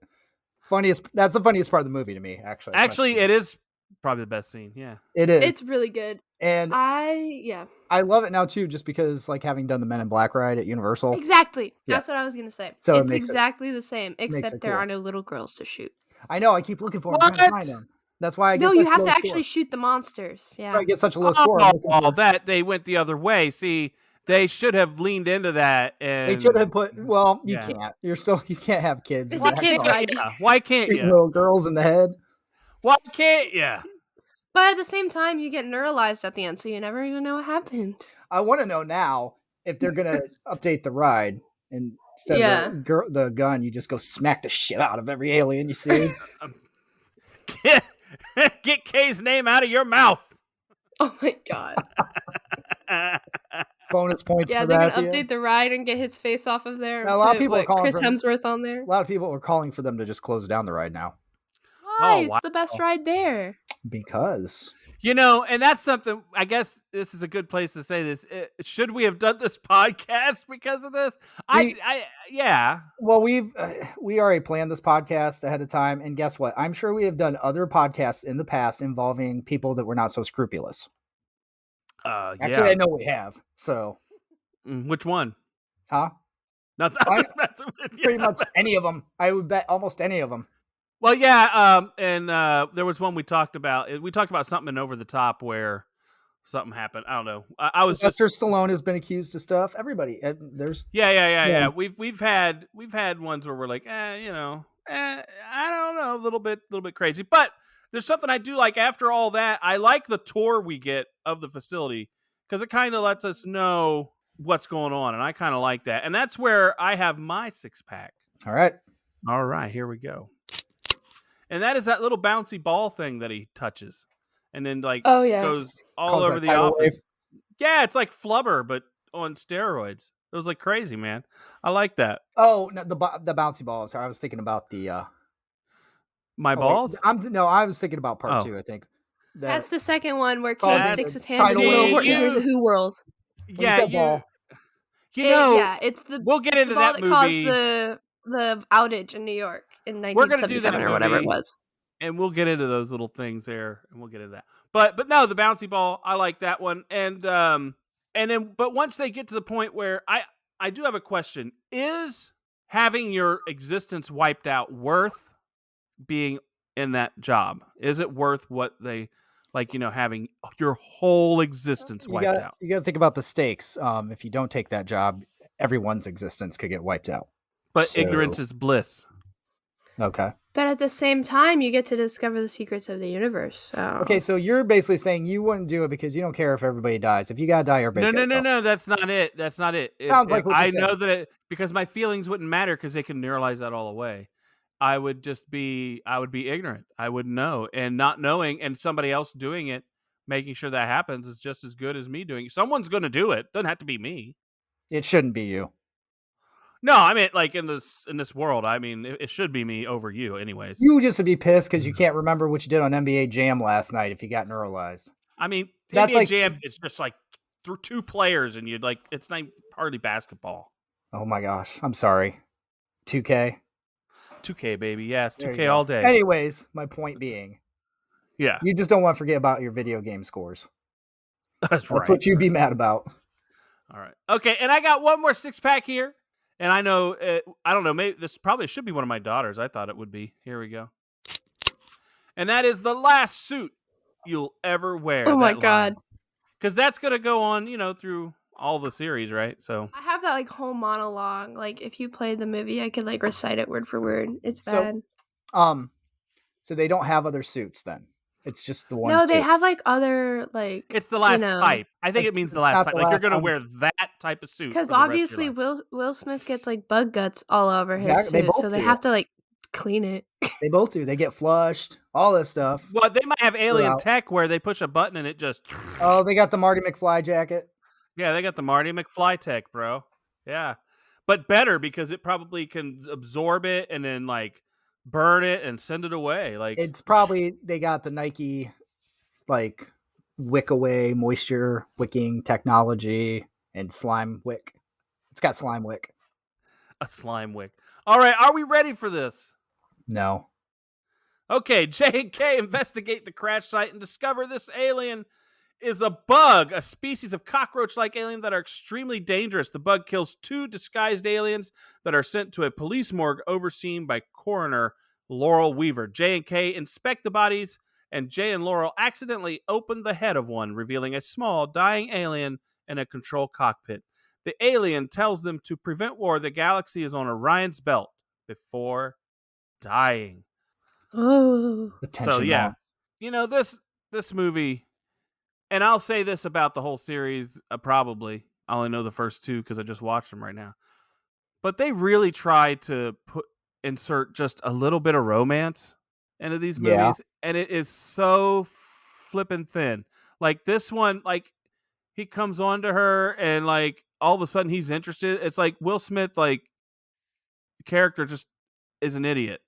That's the funniest part of the movie to me, actually. Actually, it is probably the best scene. Yeah, it is. It's really good. And I love it now too, just because like having done the Men in Black ride at Universal. Exactly. That's what I was gonna say. So it's exactly the same, except there cool. are no little girls to shoot. I know. I keep looking for them. I'm trying to find them. That's why I get. No, you have to low actually score. shoot the monsters. Yeah. So I get such a low score. That they went the other way. See, they should have leaned into that. And they should have put. Well, you can't. You can't have kids. It's a kid's ride. Why can't Shoot you? little girls in the head. Why can't you? But at the same time, you get neuralized at the end, so you never even know what happened. I want to know now if they're gonna update the ride and instead of the gun, you just go smack the shit out of every alien you see. Get Kay's name out of your mouth. Oh my god. Bonus points. Yeah, for they're that gonna update the ride and get his face off of there. Now, a lot of people are calling Chris Hemsworth on there. A lot of people are calling for them to just close down the ride now. Why? It's the best ride there. Because and that's something. I guess this is a good place to say this. Should we have done this podcast because of this? Yeah. Well, we already planned this podcast ahead of time, and guess what? I'm sure we have done other podcasts in the past involving people that were not so scrupulous. Actually, I know we have. So, which one? Huh? Pretty much any of them. I would bet almost any of them. Well, yeah, and there was one we talked about. We talked about something Over the Top where something happened. I don't know. I was Sylvester Stallone has been accused of stuff. Everybody, there's yeah. We've had ones where we're like, I don't know, a little bit crazy. But there's something I do like. After all that, I like the tour we get of the facility because it kind of lets us know what's going on, and I kind of like that. And that's where I have my 6-pack. All right, here we go. And that is that little bouncy ball thing that he touches. And then goes all over the office. Wave. Yeah, it's like Flubber, but on steroids. It was like crazy, man. I like that. Oh, no, the bouncy ball. Sorry, I was thinking about the my balls. I was thinking about part 2. I think that's the second one where Kane sticks his hand in the tidal little wave. Here's a Who world. Yeah, it's the we'll get into ball that that movie. caused the outage in New York in We're gonna do that 1977 or whatever it was. And we'll get into those little things there, and we'll get into that. But no, the bouncy ball, I like that one. And then, but once they get to the point where I do have a question: is having your existence wiped out worth being in that job? Is it worth what they having your whole existence wiped out? You got to think about the stakes. If you don't take that job, everyone's existence could get wiped out. But ignorance is bliss. Okay. But at the same time, you get to discover the secrets of the universe. So. Okay, so you're basically saying you wouldn't do it because you don't care if everybody dies. If you gotta die, everybody. No. That's not it. That's not it. Sounds like what I you know said. that because my feelings wouldn't matter because they can neuralize that all away. I would be ignorant. I wouldn't know, and not knowing, and somebody else doing it, making sure that happens is just as good as me doing it. Someone's going to do it. Doesn't have to be me. It shouldn't be you. No, I mean, like in this world, I mean, it should be me over you, anyways. You just would be pissed because you can't remember what you did on NBA Jam last night if you got neuralized. I mean, That's NBA like Jam is just like through 2 players, and you'd it's not hardly basketball. Oh my gosh, I'm sorry. 2K. 2K, baby. Yes, There you 2K go. all day. Anyways, my point being, Yeah, you just don't want to forget about your video game scores. that's right. That's what you'd be mad about. All right. Okay, and I got one more 6-pack here. And I know, I don't know, maybe this probably should be one of my daughters. I thought it would be. Here we go. And that is the last suit you'll ever wear. Oh my God. Because that's going to go on, through all the series, right? So I have that like whole monologue. Like if you played the movie, I could like recite it word for word. It's So, bad. So they don't have other suits then. It's just the one. No, they suit. have like other like. it's the last you know, type. I think it means the it's last not type. the Like you're last going to one. wear that type of suit. Because for the rest of your obviously life. Will Smith gets like bug guts all over his Yeah, they suit, both so they do. have to like clean it. They both do. They get flushed. All this stuff. Well, they might have alien Throughout. tech where they push a button and it just. Oh, they got the Marty McFly jacket. Yeah, they got the Marty McFly tech, bro. Yeah. But better because it probably can absorb it and then like burn it and send it away. Like It's probably they got the Nike like wick away moisture wicking technology and slime wick. It's got slime wick. a slime wick. All right, are we ready for this? No. Okay, J&K investigate the crash site and discover this alien is a bug, a species of cockroach-like alien that are extremely dangerous. The bug kills 2 disguised aliens that are sent to a police morgue overseen by coroner Laurel Weaver. J&K inspect the bodies, and Jay and Laurel accidentally open the head of one, revealing a small, dying alien in a control cockpit. The alien tells them to prevent war. The galaxy is on Orion's belt before dying. Oh. So yeah, this movie, and I'll say this about the whole series, probably. I only know the first 2 because I just watched them right now. But they really try to insert just a little bit of romance into these movies, and it is so flippin' thin. Like this one, like he comes on to her, and like all of a sudden he's interested. It's like Will Smith, like character, just is an idiot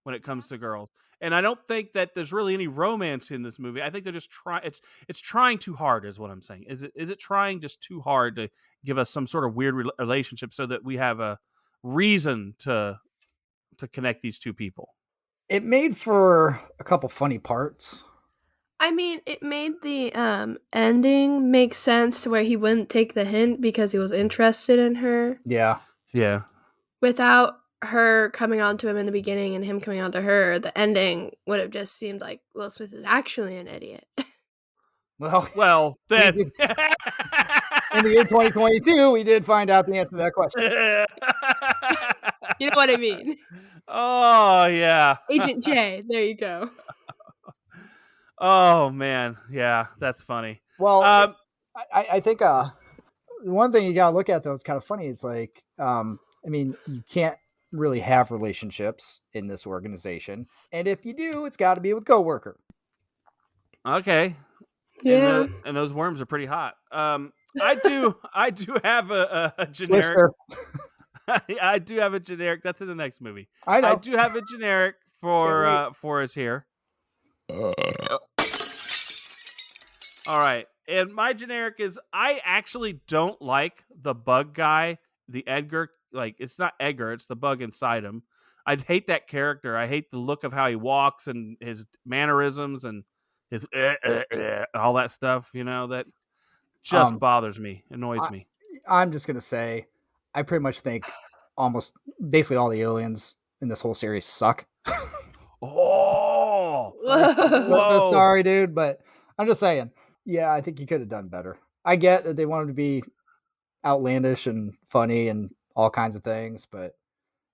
when it comes to girls. And I don't think that there's really any romance in this movie. I think they're just trying. It's trying too hard, is what I'm saying. Is it trying just too hard to give us some sort of weird relationship so that we have a reason to connect these 2 people? It made for a couple funny parts. I mean, it made the ending make sense to where he wouldn't take the hint because he was interested in her. Yeah. Yeah. Without her coming on to him in the beginning and him coming on to her, the ending would have just seemed like Will Smith is actually an idiot. Well, then in the year 2022, we did find out the answer to that question. You know what I mean? Oh yeah, Agent J. There you go. Oh man, yeah, that's funny. Well, I think one thing you gotta look at though, it's kind of funny. It's like, I mean, you can't really have relationships in this organization, and if you do, it's got to be with coworker. Okay. Yeah. And those worms are pretty hot. I do have a generic. Twister. I do have a generic. That's in the next movie. I know. I do have a generic for us here. All right. And my generic is I actually don't like the bug guy, the Edgar. Like, it's not Edgar, it's the bug inside him. I hate that character. I hate the look of how he walks and his mannerisms and his all that stuff, that just bothers me, annoys me. I'm just going to say, I pretty much think almost basically all the aliens in this whole series suck. Oh, so sorry, dude, but I'm just saying, yeah, I think you could have done better. I get that they wanted to be outlandish and funny and all kinds of things, but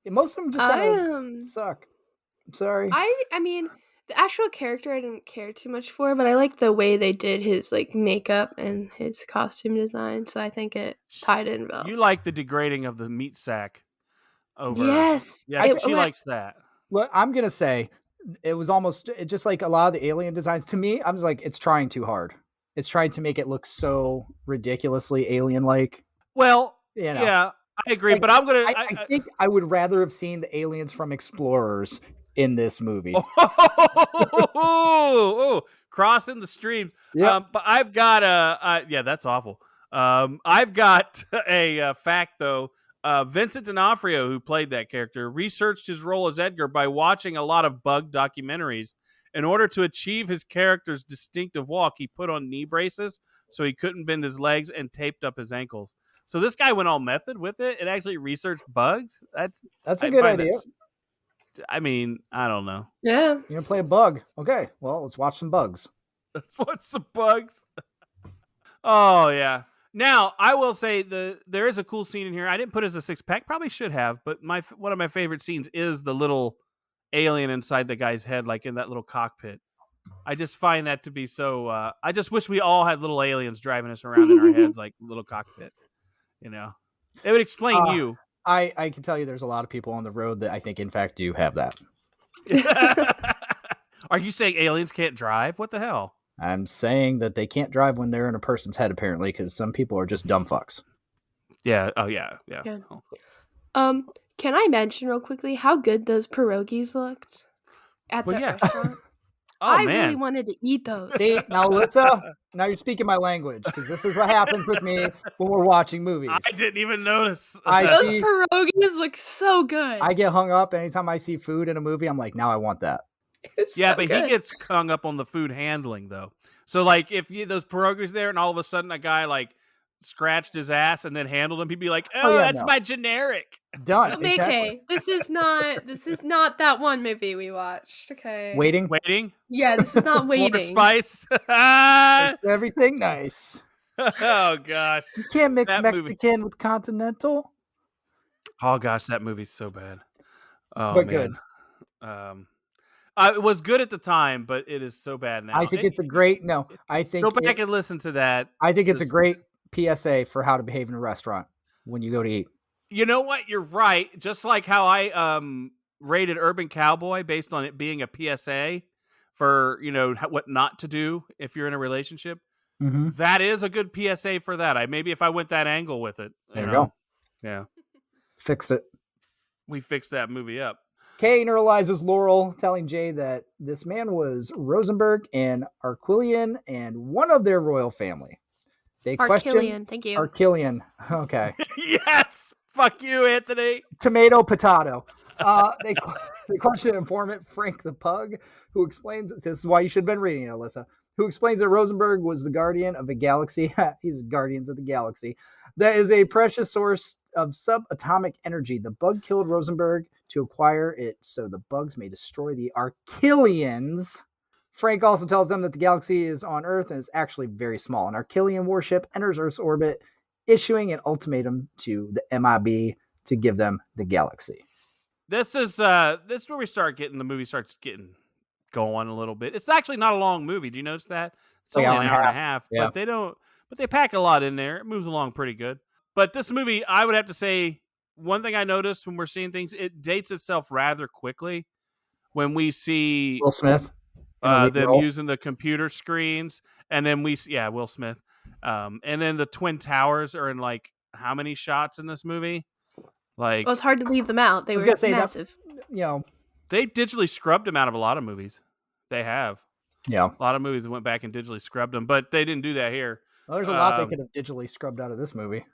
most of them just kind of suck. I'm sorry. I mean, the actual character I didn't care too much for, but I like the way they did his like makeup and his costume design, so I think it tied in well. You like the degrading of the meat sack over. Yes. Yeah, she likes that. Well, I'm gonna say it was almost just like a lot of the alien designs. To me, I'm just like, it's trying too hard. It's trying to make it look so ridiculously alien-like. Well, yeah, I agree, like, but I'm gonna. I think I would rather have seen the aliens from Explorers in this movie. Crossing the streams. Yeah, but I've got yeah, that's awful. I've got a fact though. Vincent D'Onofrio, who played that character, researched his role as Edgar by watching a lot of bug documentaries. In order to achieve his character's distinctive walk, he put on knee braces so he couldn't bend his legs and taped up his ankles. So this guy went all method with it and actually researched bugs. That's a good idea. I mean, I don't know. Yeah. You're gonna play a bug. Okay, well, let's watch some bugs. Let's watch some bugs. Oh yeah. Now I will say there is a cool scene in here. I didn't put it as a 6-pack. Probably should have, but one of my favorite scenes is the little alien inside the guy's head, like in that little cockpit. I just find that to be so. I just wish we all had little aliens driving us around in our heads, like little cockpit. You know, it would explain you. I can tell you, there's a lot of people on the road that I think, in fact, do have that. Are you saying aliens can't drive? What the hell? I'm saying that they can't drive when they're in a person's head, apparently, because some people are just dumb fucks. Yeah. Oh yeah. Oh. Can I mention real quickly how good those pierogies looked at the restaurant? I really wanted to eat those. See, now, Alyssa, now you're speaking my language, because this is what happens with me when we're watching movies. I didn't even notice. Those pierogies look so good. I get hung up anytime I see food in a movie. I'm like, now I want that. Yeah, but he gets hung up on the food handling, though. So, like, if those pierogies there and all of a sudden a guy, like, scratched his ass and then handled him, he'd be like, that's my generic. Done. Okay, exactly. this is not that one movie we watched. Okay. Waiting? Yeah, this is not Waiting. Water Spice. Everything nice. Oh, gosh. You can't mix That Mexican with continental. Oh, gosh, that movie's so bad. Oh, But man. good. It was good at the time, but it is so bad now. I think it's a great, I think go back and listen to that. I think it's a great PSA for how to behave in a restaurant when you go to eat. You know what? You're right. Just like how I rated Urban Cowboy based on it being a PSA for, what not to do if you're in a relationship. Mm-hmm. That is a good PSA for that. Maybe if I went that angle with it. There you go. Yeah. Fixed it. We fixed that movie up. Kay neuralizes Laurel, telling Jay that this man was Rosenberg and Arquillian and one of their royal family. They Arquillian, thank you. Arquillian. Okay. Yes. Fuck you, Anthony. Tomato, potato. They question informant Frank the Pug, who explains, this is why you should have been reading it, Alyssa, who explains that Rosenberg was the guardian of a galaxy. He's Guardians of the Galaxy. That is a precious source of subatomic energy. The bug killed Rosenberg to acquire it so the bugs may destroy the Arquillians. Frank also tells them that the galaxy is on Earth and is actually very small. An Arquillian warship enters Earth's orbit, issuing an ultimatum to the MIB to give them the galaxy. This is where the movie starts getting going a little bit. It's actually not a long movie. Do you notice that? It's only an hour and a half, yeah. but they pack a lot in there. It moves along pretty good. But this movie, I would have to say, one thing I noticed when we're seeing things, it dates itself rather quickly when we see Will Smith. Them using the computer screens, and then Will Smith. And then the Twin Towers are in like how many shots in this movie? Like, well, it's hard to leave them out. They were massive. They digitally scrubbed them out of a lot of movies. They have. Yeah. A lot of movies went back and digitally scrubbed them, but they didn't do that here. Well, there's a lot they could have digitally scrubbed out of this movie.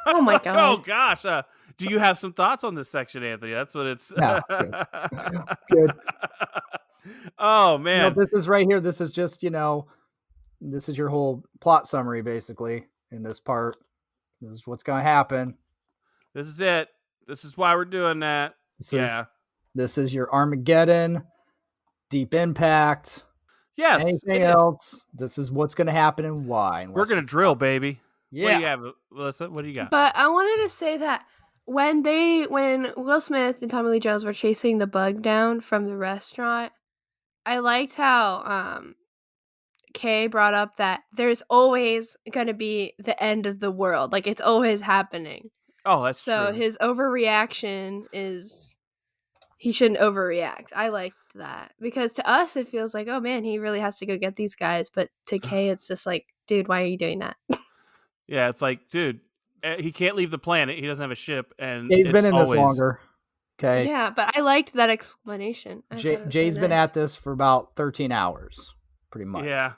Oh my god. Oh gosh. Do you have some thoughts on this section, Anthony? That's what it's. No, good. Oh man. This is right here. This is just, this is your whole plot summary, basically, in this part. This is what's going to happen. This is it. This is why we're doing that. This is your Armageddon, Deep Impact. Yes. Anything else? This is what's going to happen and why. We're going to drill, baby. Yeah. What do you have, Melissa? What do you got? But I wanted to say that when Will Smith and Tommy Lee Jones were chasing the bug down from the restaurant, I liked how Kay brought up that there's always going to be the end of the world. Like, it's always happening. Oh, that's true. So his overreaction is he shouldn't overreact. I liked that. Because to us, it feels like, oh man, he really has to go get these guys. But to Kay, it's just like, dude, why are you doing that? Yeah, it's like, dude, he can't leave the planet. He doesn't have a ship. And Jay's been in this longer. Okay. Yeah, but I liked that explanation. Jay's been at this for about 13 hours, pretty much. Yeah.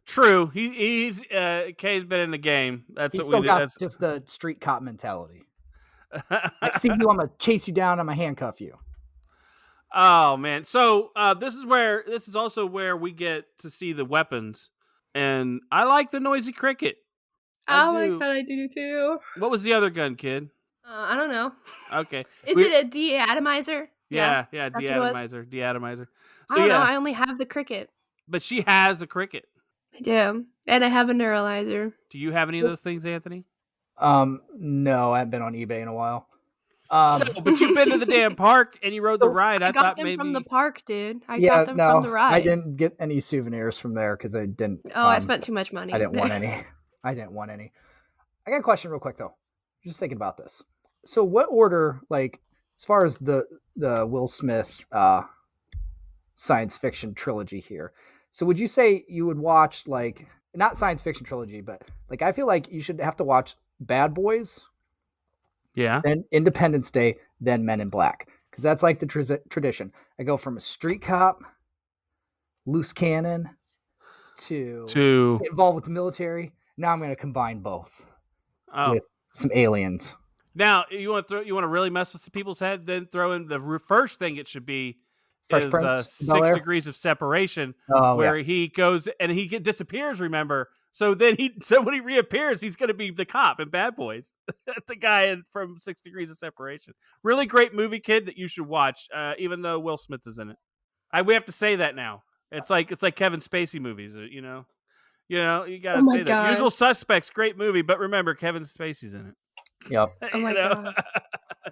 True. He's Kay's been in the game. That's He's what still we got do. just the street cop mentality. I see you, I'm gonna chase you down, I'm gonna handcuff you. Oh man. So this is also where we get to see the weapons. And I like the noisy cricket. I Oh my do. god, I do too. What was the other gun, kid? I don't know. Okay. Is it a deatomizer? Yeah, that's what it was. deatomizer. I So don't know. yeah, I only have the cricket. but she has a cricket. I do. And I have a neuralizer. Do you have any of those things, Anthony? No, I haven't been on eBay in a while. No, but you've been to the damn park and you rode the ride. I got thought them maybe from the park, dude. I yeah, got them no, from the ride. I didn't get any souvenirs from there because I didn't. Oh, I spent too much money. I didn't want any. I didn't want any. I got a question real quick though. Just thinking about this. So, what order, like, as far as the Will Smith science fiction trilogy here? So, would you say you would watch, like, not science fiction trilogy, but like, I feel like you should have to watch Bad Boys, Yeah. then Independence Day, then Men in Black, because that's like the tradition. I go from a street cop, loose cannon, to get involved with the military. Now I'm going to combine both with some aliens. Now you want to really mess with the people's head? Then throw in the first thing it should be Fresh is Prince, 6 Degrees of Separation, where he goes and he disappears. Remember? So then when he reappears, he's going to be the cop in Bad Boys, the guy from 6 Degrees of Separation. Really great movie, kid, that you should watch. Even though Will Smith is in it, we have to say that now. It's like Kevin Spacey movies, you know. You got to say that. Usual Suspects, great movie, but remember Kevin Spacey's in it. Yep. Oh my god.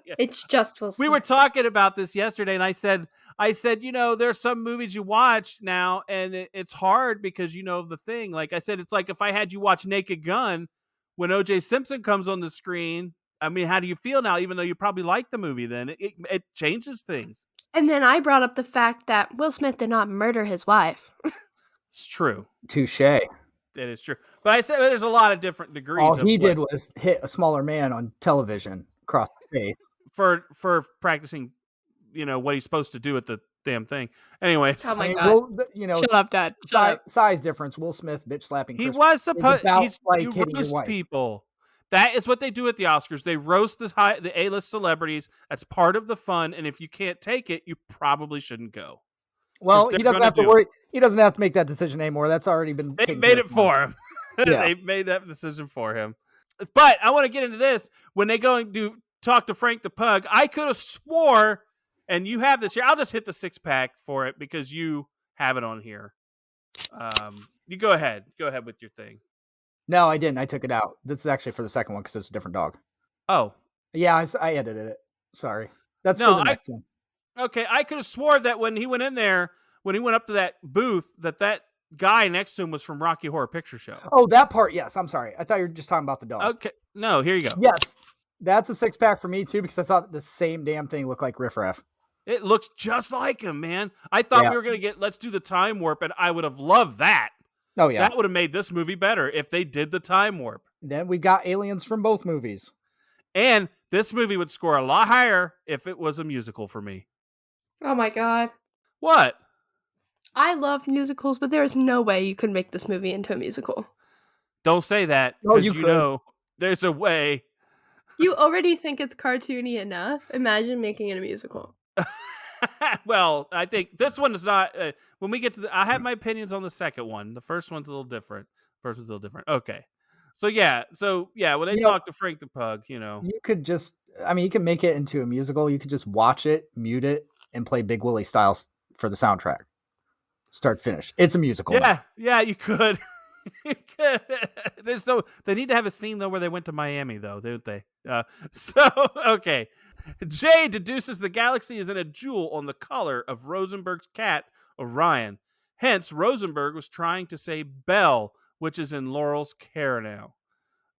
Yeah. It's just Will Smith. We were talking about this yesterday, and I said, there's some movies you watch now, and it's hard because the thing. Like I said, it's like if I had you watch Naked Gun when O.J. Simpson comes on the screen. I mean, how do you feel now? Even though you probably like the movie, then it changes things. And then I brought up the fact that Will Smith did not murder his wife. It's true. Touche. That is true. But I said there's a lot of different degrees. All he did was hit a smaller man on television across the face for practicing, what he's supposed to do at the damn thing. Anyways. Oh my god. Shut up, Dad. Size difference. Will Smith bitch slapping. He was supposed. You roast people. That is what they do at the Oscars. They roast the A-list celebrities. That's part of the fun. And if you can't take it, you probably shouldn't go. Well, he doesn't have to worry. He doesn't have to make that decision anymore. That's already been. They made it for him. Yeah. They made that decision for him. But I want to get into this. When they go and talk to Frank the Pug, I could have swore, and you have this here. I'll just hit the 6-pack for it because you have it on here. You go ahead. Go ahead with your thing. No, I didn't. I took it out. This is actually for the second one because it's a different dog. Oh. Yeah, I edited it. Sorry. That's for the next one. Okay, I could have swore that when he went in there, when he went up to that booth, that guy next to him was from Rocky Horror Picture Show. Oh, that part, yes. I'm sorry. I thought you were just talking about the dog. Okay. No, here you go. Yes. That's a 6-pack for me, too, because I thought the same damn thing looked like Riff Raff. It looks just like him, man. I thought we were going to get Let's Do the Time Warp, and I would have loved that. Oh, yeah. That would have made this movie better if they did the Time Warp. Then we got aliens from both movies. And this movie would score a lot higher if it was a musical for me. Oh my god. What? I love musicals, but there's no way you could make this movie into a musical. Don't say that, because you know there's a way. You already think it's cartoony enough. Imagine making it a musical. Well, I think this one is not. When we get to I have my opinions on the second one. The first one's a little different. Okay. So yeah. When they talk to Frank the Pug, You could just, you can make it into a musical. You could just watch it, mute it, and play Big Willie Styles for the soundtrack. Start to finish. It's a musical. Yeah, you could. They need to have a scene though where they went to Miami though, don't they? Okay. Jay deduces the galaxy is in a jewel on the collar of Rosenberg's cat, Orion. Hence, Rosenberg was trying to say Belle, which is in Laurel's care now.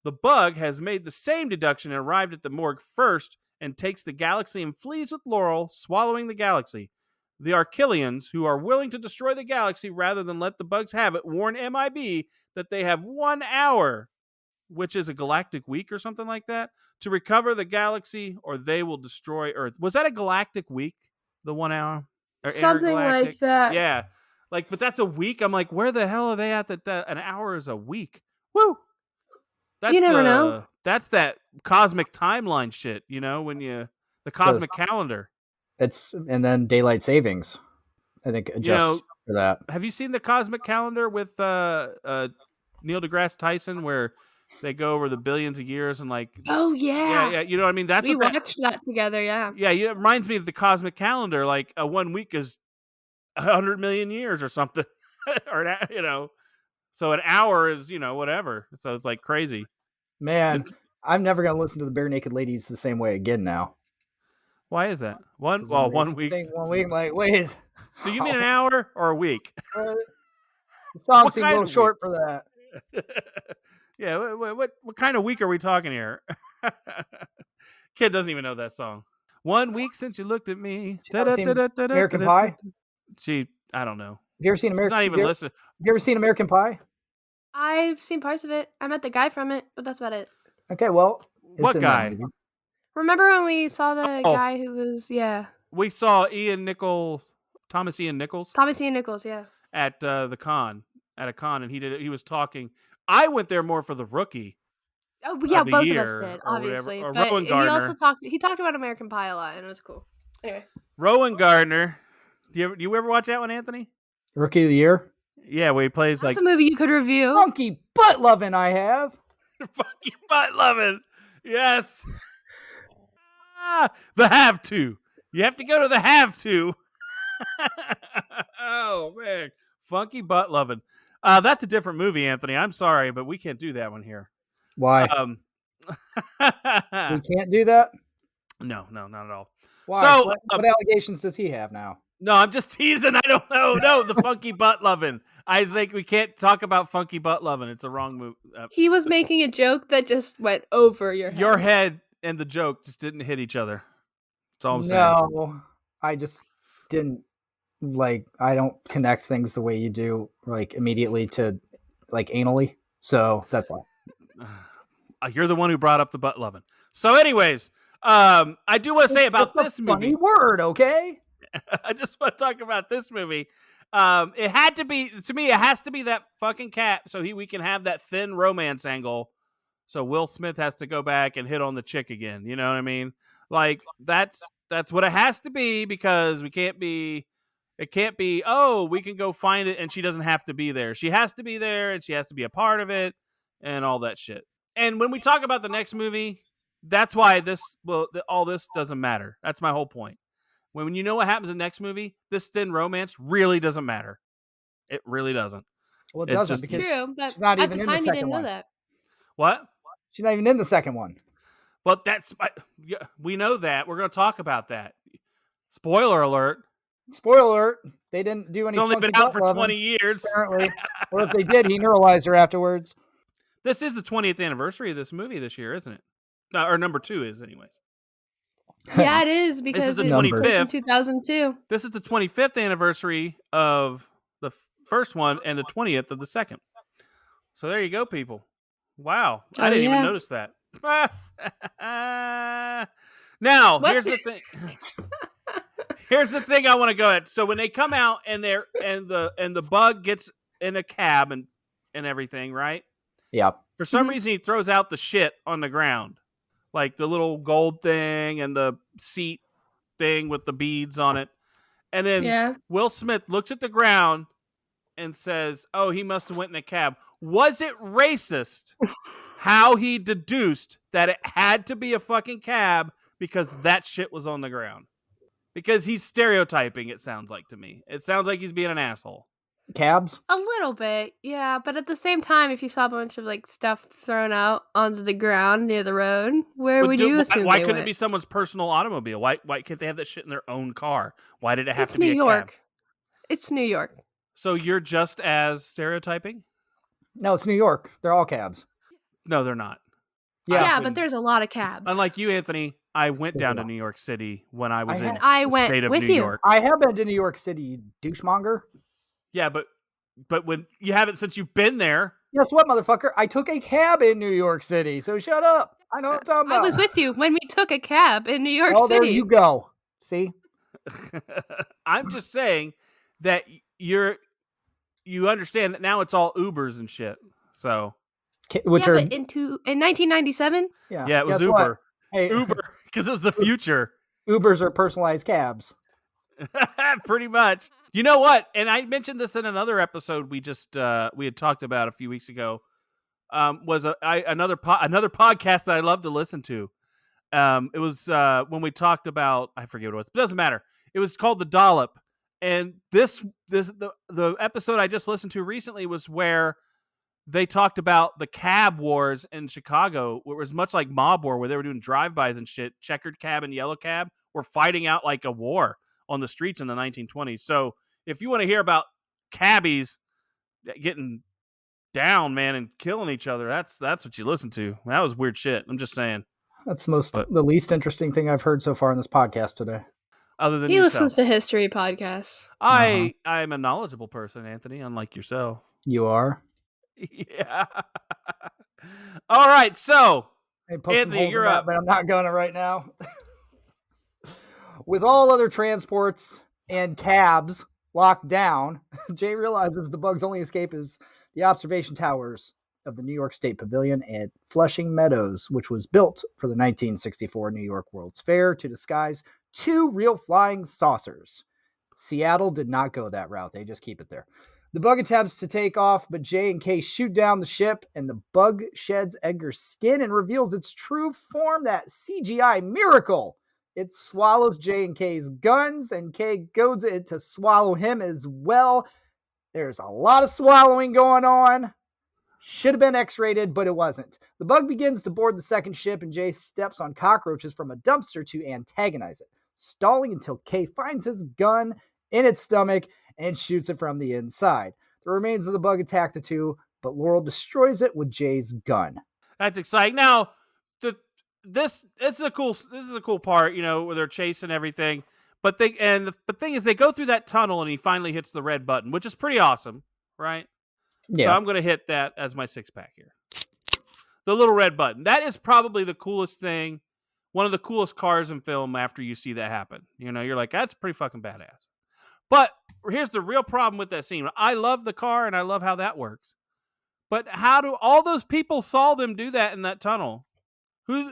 The Bug has made the same deduction and arrived at the morgue first and takes the galaxy and flees with Laurel, swallowing the galaxy. The Archilians, who are willing to destroy the galaxy rather than let the Bugs have it, warn MIB that they have 1 hour, which is a galactic week or something like that, to recover the galaxy or they will destroy Earth. Was that a galactic week? The 1 hour? Or something like that. Yeah. But that's a week. I'm like, where the hell are they at that an hour is a week? Woo! You never know. That's that cosmic timeline shit, when the cosmic calendar. And then daylight savings, I think, adjusts for that. Have you seen the cosmic calendar with Neil deGrasse Tyson, where they go over the billions of years and like? Oh yeah, yeah. You know what I mean? That's we what watched that together. Yeah. Yeah, it reminds me of the cosmic calendar. Like 1 week is 100 million years or something, or so an hour is whatever. So it's like crazy. Man, I'm never gonna listen to the Bare Naked Ladies the same way again now. Why is that? 1 week. 1 week, like, wait. Do you mean an hour or a week? The song seems a little short for that. Yeah, what kind of week are we talking here? Kid doesn't even know that song. 1 week since you looked at me. American Pie? I don't know. Have you ever seen American? She's not even listening. Have you ever seen American Pie? I've seen parts of it. I met the guy from it, but that's about it. Okay, well, what guy? Remember when we saw the guy who was We saw Thomas Ian Nichols. Thomas Ian Nichols, yeah. At a con, and he was talking. I went there more for The Rookie. Oh yeah, both of us did, obviously. Or but Rowan he Gardner. also talked about American Pie a lot, and it was cool. Anyway, Rowan Gardner. Do you ever watch that one, Anthony? Rookie of the Year? Yeah, where he plays that's a movie you could review. Funky Butt Lovin' I have. Funky Butt Lovin'. Yes. The have to. You have to go to the have to. Oh man, Funky Butt Lovin'. That's a different movie, Anthony. I'm sorry, but we can't do that one here. Why? We can't do that? No, not at all. Why? So, what allegations does he have now? No, I'm just teasing. I don't know. No, the Funky Butt Lovin'. Isaac, we can't talk about Funky Butt Lovin'. It's a wrong move. He was making a joke that just went over your head. Your head and the joke just didn't hit each other. That's all I'm saying. No, I just didn't I don't connect things the way you do, immediately to anally. So that's why. You're the one who brought up the butt loving. So, anyways, I do want to say about this movie. Funny word, okay? I just want to talk about this movie. It had to be, to me, it has to be that fucking cat, so we can have that thin romance angle. So Will Smith has to go back and hit on the chick again. You know what I mean? That's what it has to be, because it can't be, we can go find it and she doesn't have to be there. She has to be there and she has to be a part of it and all that shit. And when we talk about the next movie, that's why all this doesn't matter. That's my whole point. When you know what happens in the next movie, this thin romance really doesn't matter. It really doesn't. Well, it doesn't, because true, but she's not at even the in time the you second didn't know one. that. What? She's not even in the second one. Well, we know that. We're going to talk about that. Spoiler alert. Spoiler alert. They didn't do any. It's only been out for 20 years. Apparently. Or if they did, he neuralized her afterwards. This is the 20th anniversary of this movie this year, isn't it? No, or number 2 is, anyways. Yeah, it is, because this is the it 25th. was in 2002. This is the 25th anniversary of the first one and the 20th of the second. So there you go, people. Wow. I didn't even notice that. Now, here's the thing. Here's the thing I want to go at. So when they come out and the bug gets in a cab and everything, right? Yeah. For some reason, he throws out the shit on the ground, like the little gold thing and the seat thing with the beads on it. And then Will Smith looks at the ground and says, "Oh, he must have went in a cab." Was it racist how he deduced that it had to be a fucking cab because that shit was on the ground? Because he's stereotyping, it sounds like to me. It sounds like he's being an asshole. Cabs? A little bit, yeah. But at the same time, if you saw a bunch of stuff thrown out onto the ground near the road, where would you assume why they couldn't went? it be someone's personal automobile? Why can't they have that shit in their own car? Why did it have It's to be New a York. cab? It's New York. So you're just as stereotyping? No, it's New York. They're all cabs. No, they're not. Yeah, but there's a lot of cabs. Unlike you, Anthony, I went down to New York City when I was in I the went state of with New you. York. I have been to New York City, you douchemonger. Yeah, but when you haven't since you've been there. Guess what, motherfucker? I took a cab in New York City, so shut up. I know what I'm talking about. I was with you when we took a cab in New York Oh, City. there you go. See? I'm just saying that you understand that now it's all Ubers and shit. So which yeah, are but in 1997. yeah, Yeah, it was guess what? Uber. Hey, Uber, because it's the future. Ubers are personalized cabs. Pretty much. You know what? And I mentioned this in another episode we had talked about a few weeks ago. Was another podcast that I love to listen to. It was when we talked about, I forget what it was, but it doesn't matter. It was called The Dollop, and the episode I just listened to recently was where they talked about the cab wars in Chicago, where it was much like Mob War, where they were doing drive-bys and shit. Checkered cab and yellow cab were fighting out like a war on the streets in the 1920s. So if you want to hear about cabbies getting down, man, and killing each other, that's what you listen to. That was weird shit. I'm just saying. That's the least interesting thing I've heard so far in this podcast today. Other than He yourself. listens to history podcasts. I'm a knowledgeable person, Anthony, unlike yourself. You are? Yeah. All right, so Hey, poke some Anthony, holes in you're that, up. but I'm not going to right now. With all other transports and cabs locked down, Jay realizes the bug's only escape is the observation towers of the New York State Pavilion at Flushing Meadows, which was built for the 1964 New York World's Fair to disguise 2 real flying saucers. Seattle did not go that route. They just keep it there. The bug attempts to take off, but Jay and Kay shoot down the ship, and the bug sheds Edgar's skin and reveals its true form, that CGI miracle. It swallows Jay and Kay's guns, and Kay goads it to swallow him as well. There's a lot of swallowing going on. Should have been X-rated, but it wasn't. The bug begins to board the second ship, and Jay steps on cockroaches from a dumpster to antagonize it, stalling until Kay finds his gun in its stomach and shoots it from the inside. The remains of the bug attack the two, but Laurel destroys it with Jay's gun. That's exciting. Now, this is a cool part, you know, where they're chasing everything. But the thing is, they go through that tunnel, and he finally hits the red button, which is pretty awesome, right? Yeah. So I'm going to hit that as my 6-pack here. The little red button. That is probably the coolest thing. One of the coolest cars in film after you see that happen. You know, you're like, that's pretty fucking badass. But here's the real problem with that scene. I love the car, and I love how that works. But how do all those people saw them do that in that tunnel?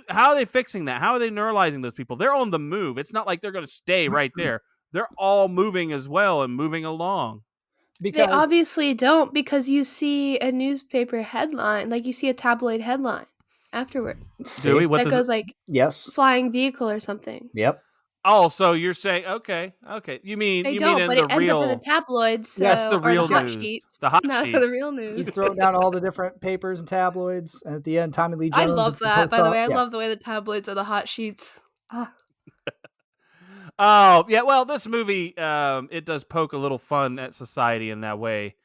How are they fixing that? How are they neuralizing those people? They're on the move. It's not like they're going to stay right there. They're all moving as well and moving along. They obviously don't, because you see a newspaper headline, like you see a tabloid headline afterward. Do we? What that goes like, yes, flying vehicle or something. Yep. Oh, so you're saying okay. You mean They you don't, mean in but the it ends real? up in the tabloids. So, Yes, the or real hot news. sheets. The hot Not sheet. the real news. He's throwing down all the different papers and tabloids, and at the end, Tommy Lee Jones. I love at the that. post By the way, I op- yeah. love the way the tabloids are the hot sheets. Ah. Oh yeah, well, this movie it does poke a little fun at society in that way.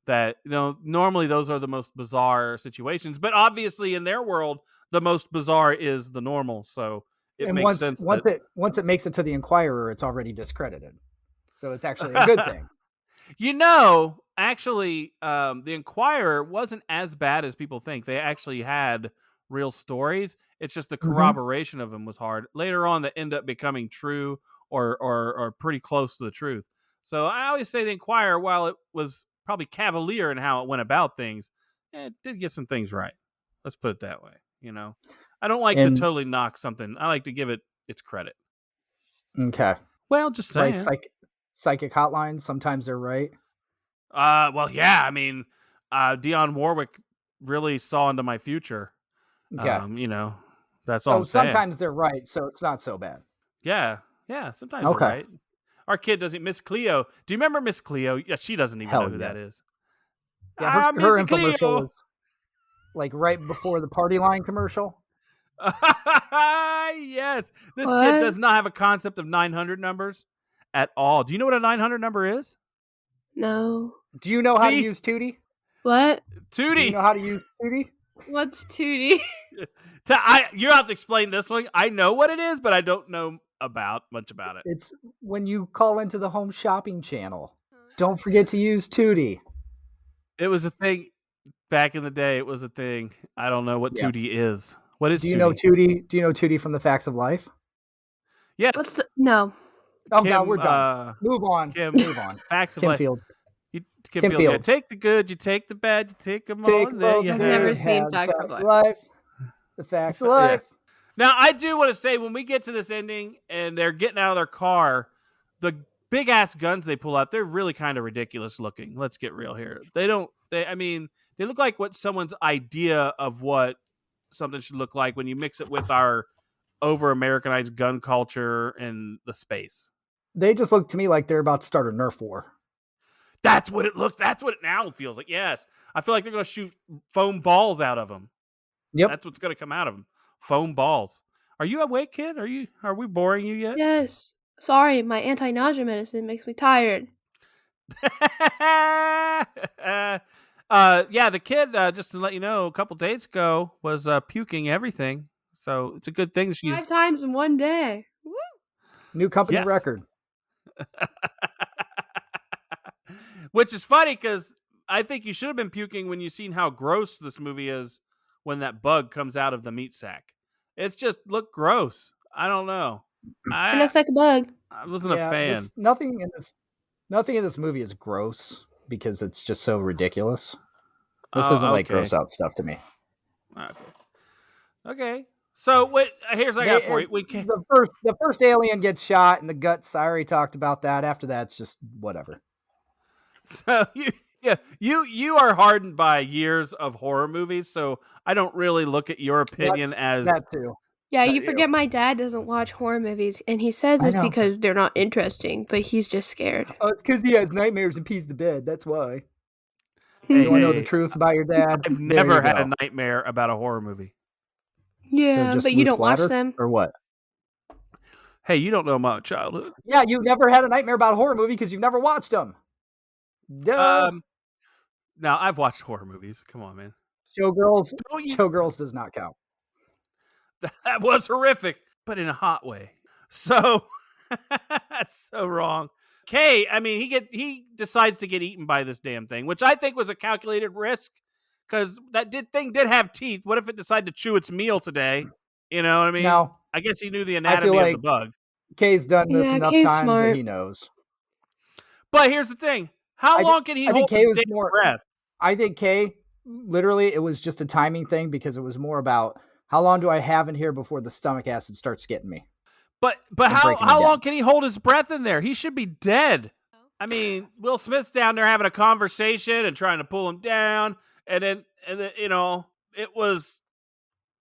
That, you know, normally those are the most bizarre situations, but obviously in their world, the most bizarre is the normal. So it makes sense. Once it makes it to the Inquirer, it's already discredited. So it's actually a good thing. You know, actually, the Inquirer wasn't as bad as people think. They actually had real stories. It's just the corroboration of them was hard. Later on, they end up becoming true or pretty close to the truth. So I always say the Inquirer, while it was probably cavalier in how it went about things, it did get some things right. Let's put it that way. You know, I don't like to totally knock something. I like to give it its credit. Okay. Well, just saying. Like psychic hotlines, sometimes they're right. Well, yeah. I mean, Dionne Warwick really saw into my future. Okay. You know, that's all I'm saying. Sometimes they're right, so it's not so bad. Yeah. Sometimes they're right. Our kid doesn't. Miss Cleo. Do you remember Miss Cleo? Yeah, she doesn't even know who that is. Yeah, her Miss Cleo. infomercial was like right before the party line commercial. Yes. This kid does not have a concept of 900 numbers at all. Do you know what a 900 number is? No. Do you know how to use Tootie? What? Tootie. Do you know how to use Tootie? What's Tootie? You have to explain this one. I know what it is, but I don't know much about it. It's when you call into the home shopping channel. Don't forget to use Tootie. It was a thing back in the day. It was a thing. I don't know what Tootie is. What is Tootie? Do you know Tootie? Do you know Tootie from the Facts of Life? Yes. No. Oh, no, we're done. Move on. Kim, Move on. Facts of Kim Life. Field. Kim Kim Fields. Yeah, Fields. take the good, you take the bad, you take them all. Take in there. both Yeah. I've good, never seen have Facts of facts Life. of life. The facts of life. Now, I do want to say when we get to this ending and they're getting out of their car, the big ass guns they pull out, they're really kind of ridiculous looking. Let's get real here. They look like what someone's idea of what something should look like when you mix it with our over Americanized gun culture and the space. They just look to me like they're about to start a Nerf war. That's what it looks. That's what it now feels like. Yes. I feel like they're going to shoot foam balls out of them. Yep. That's what's going to come out of them. Foam balls. Are you awake, kid? Are we boring you yet? Yes. Sorry, my anti-nausea medicine makes me tired. Yeah, the kid, just to let you know, a couple days ago was puking everything. So it's a good thing she's 5 times in one day. Woo! New company Yes. record. Which is funny because I think you should have been puking when you seen how gross this movie is when that bug comes out of the meat sack. It's just look gross. I don't know. It looks like a bug. I wasn't a fan. Nothing in this movie is gross because it's just so ridiculous. This Oh, isn't like okay. gross out stuff to me. Okay. So what? Here's what I got for you. The first alien gets shot in the guts. I already talked about that. After that, it's just whatever. So you are hardened by years of horror movies, so I don't really look at your opinion as that too. Yeah, That you forget my dad doesn't watch horror movies, and he says I it's know. because they're not interesting, but he's just scared. Oh, it's because he has nightmares and pees the bed. That's why. Hey, You want to know hey, the truth about your dad? I've There never you had go. a nightmare about a horror movie. Yeah, just but you loose don't watch bladder, them. or what? Hey, you don't know my childhood. Yeah, you've never had a nightmare about a horror movie because you've never watched them. Duh. Now I've watched horror movies. Come on, man. Showgirls. Don't you- Showgirls does not count. That was horrific, but in a hot way. So that's so wrong. Kay, I mean, he decides to get eaten by this damn thing, which I think was a calculated risk because that thing did have teeth. What if it decided to chew its meal today? You know what I mean? No. I guess he knew the I anatomy feel of like the bug. Kay's done this Yeah, enough Kay's times smart. that he knows. But here's the thing: how long can he I think hold Kay his was damn more- breath? I think Kay, literally, it was just a timing thing because it was more about how long do I have in here before the stomach acid starts getting me. But and how breaking him long down. can he hold his breath in there? He should be dead. I mean, Will Smith's down there having a conversation and trying to pull him down, and then you know, it was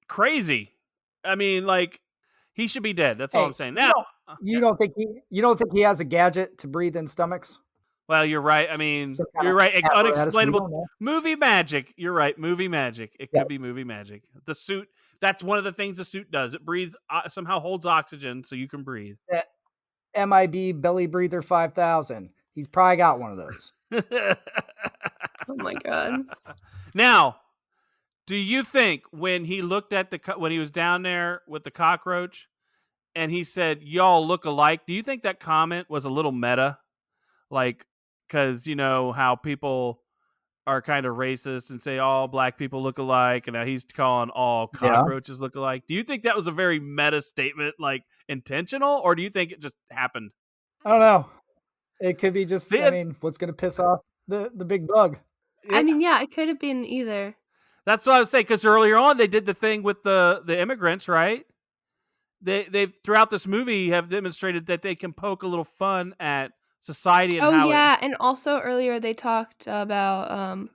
crazy. I mean, like, he should be dead. That's all Hey, I'm saying. Now, You don't think he has a gadget to breathe in stomachs? well, you're right. I mean, Some kind you're of right. apparatus, we don't Unexplainable know. movie magic. You're right. Movie magic. It could be Yes. movie magic. The suit. That's one of the things the suit does. It breathes, somehow holds oxygen so you can breathe. That MIB Belly Breather 5000. He's probably got one of those. Oh my god. Now, do you think when he looked at when he was down there with the cockroach and he said, "Y'all look alike," do you think that comment was a little meta? Like, because you know how people are kind of racist and say all black people look alike, and now he's calling all Yeah. cockroaches look alike. Do you think that was a very meta statement, like intentional, or do you think it just happened? I don't know. It could be just, See, I mean, what's going to piss off the big bug? I mean, yeah, it could have been either. That's what I was saying, because earlier on they did the thing with the immigrants, right? They've throughout this movie have demonstrated that they can poke a little fun at society and Oh how yeah, and also earlier they talked about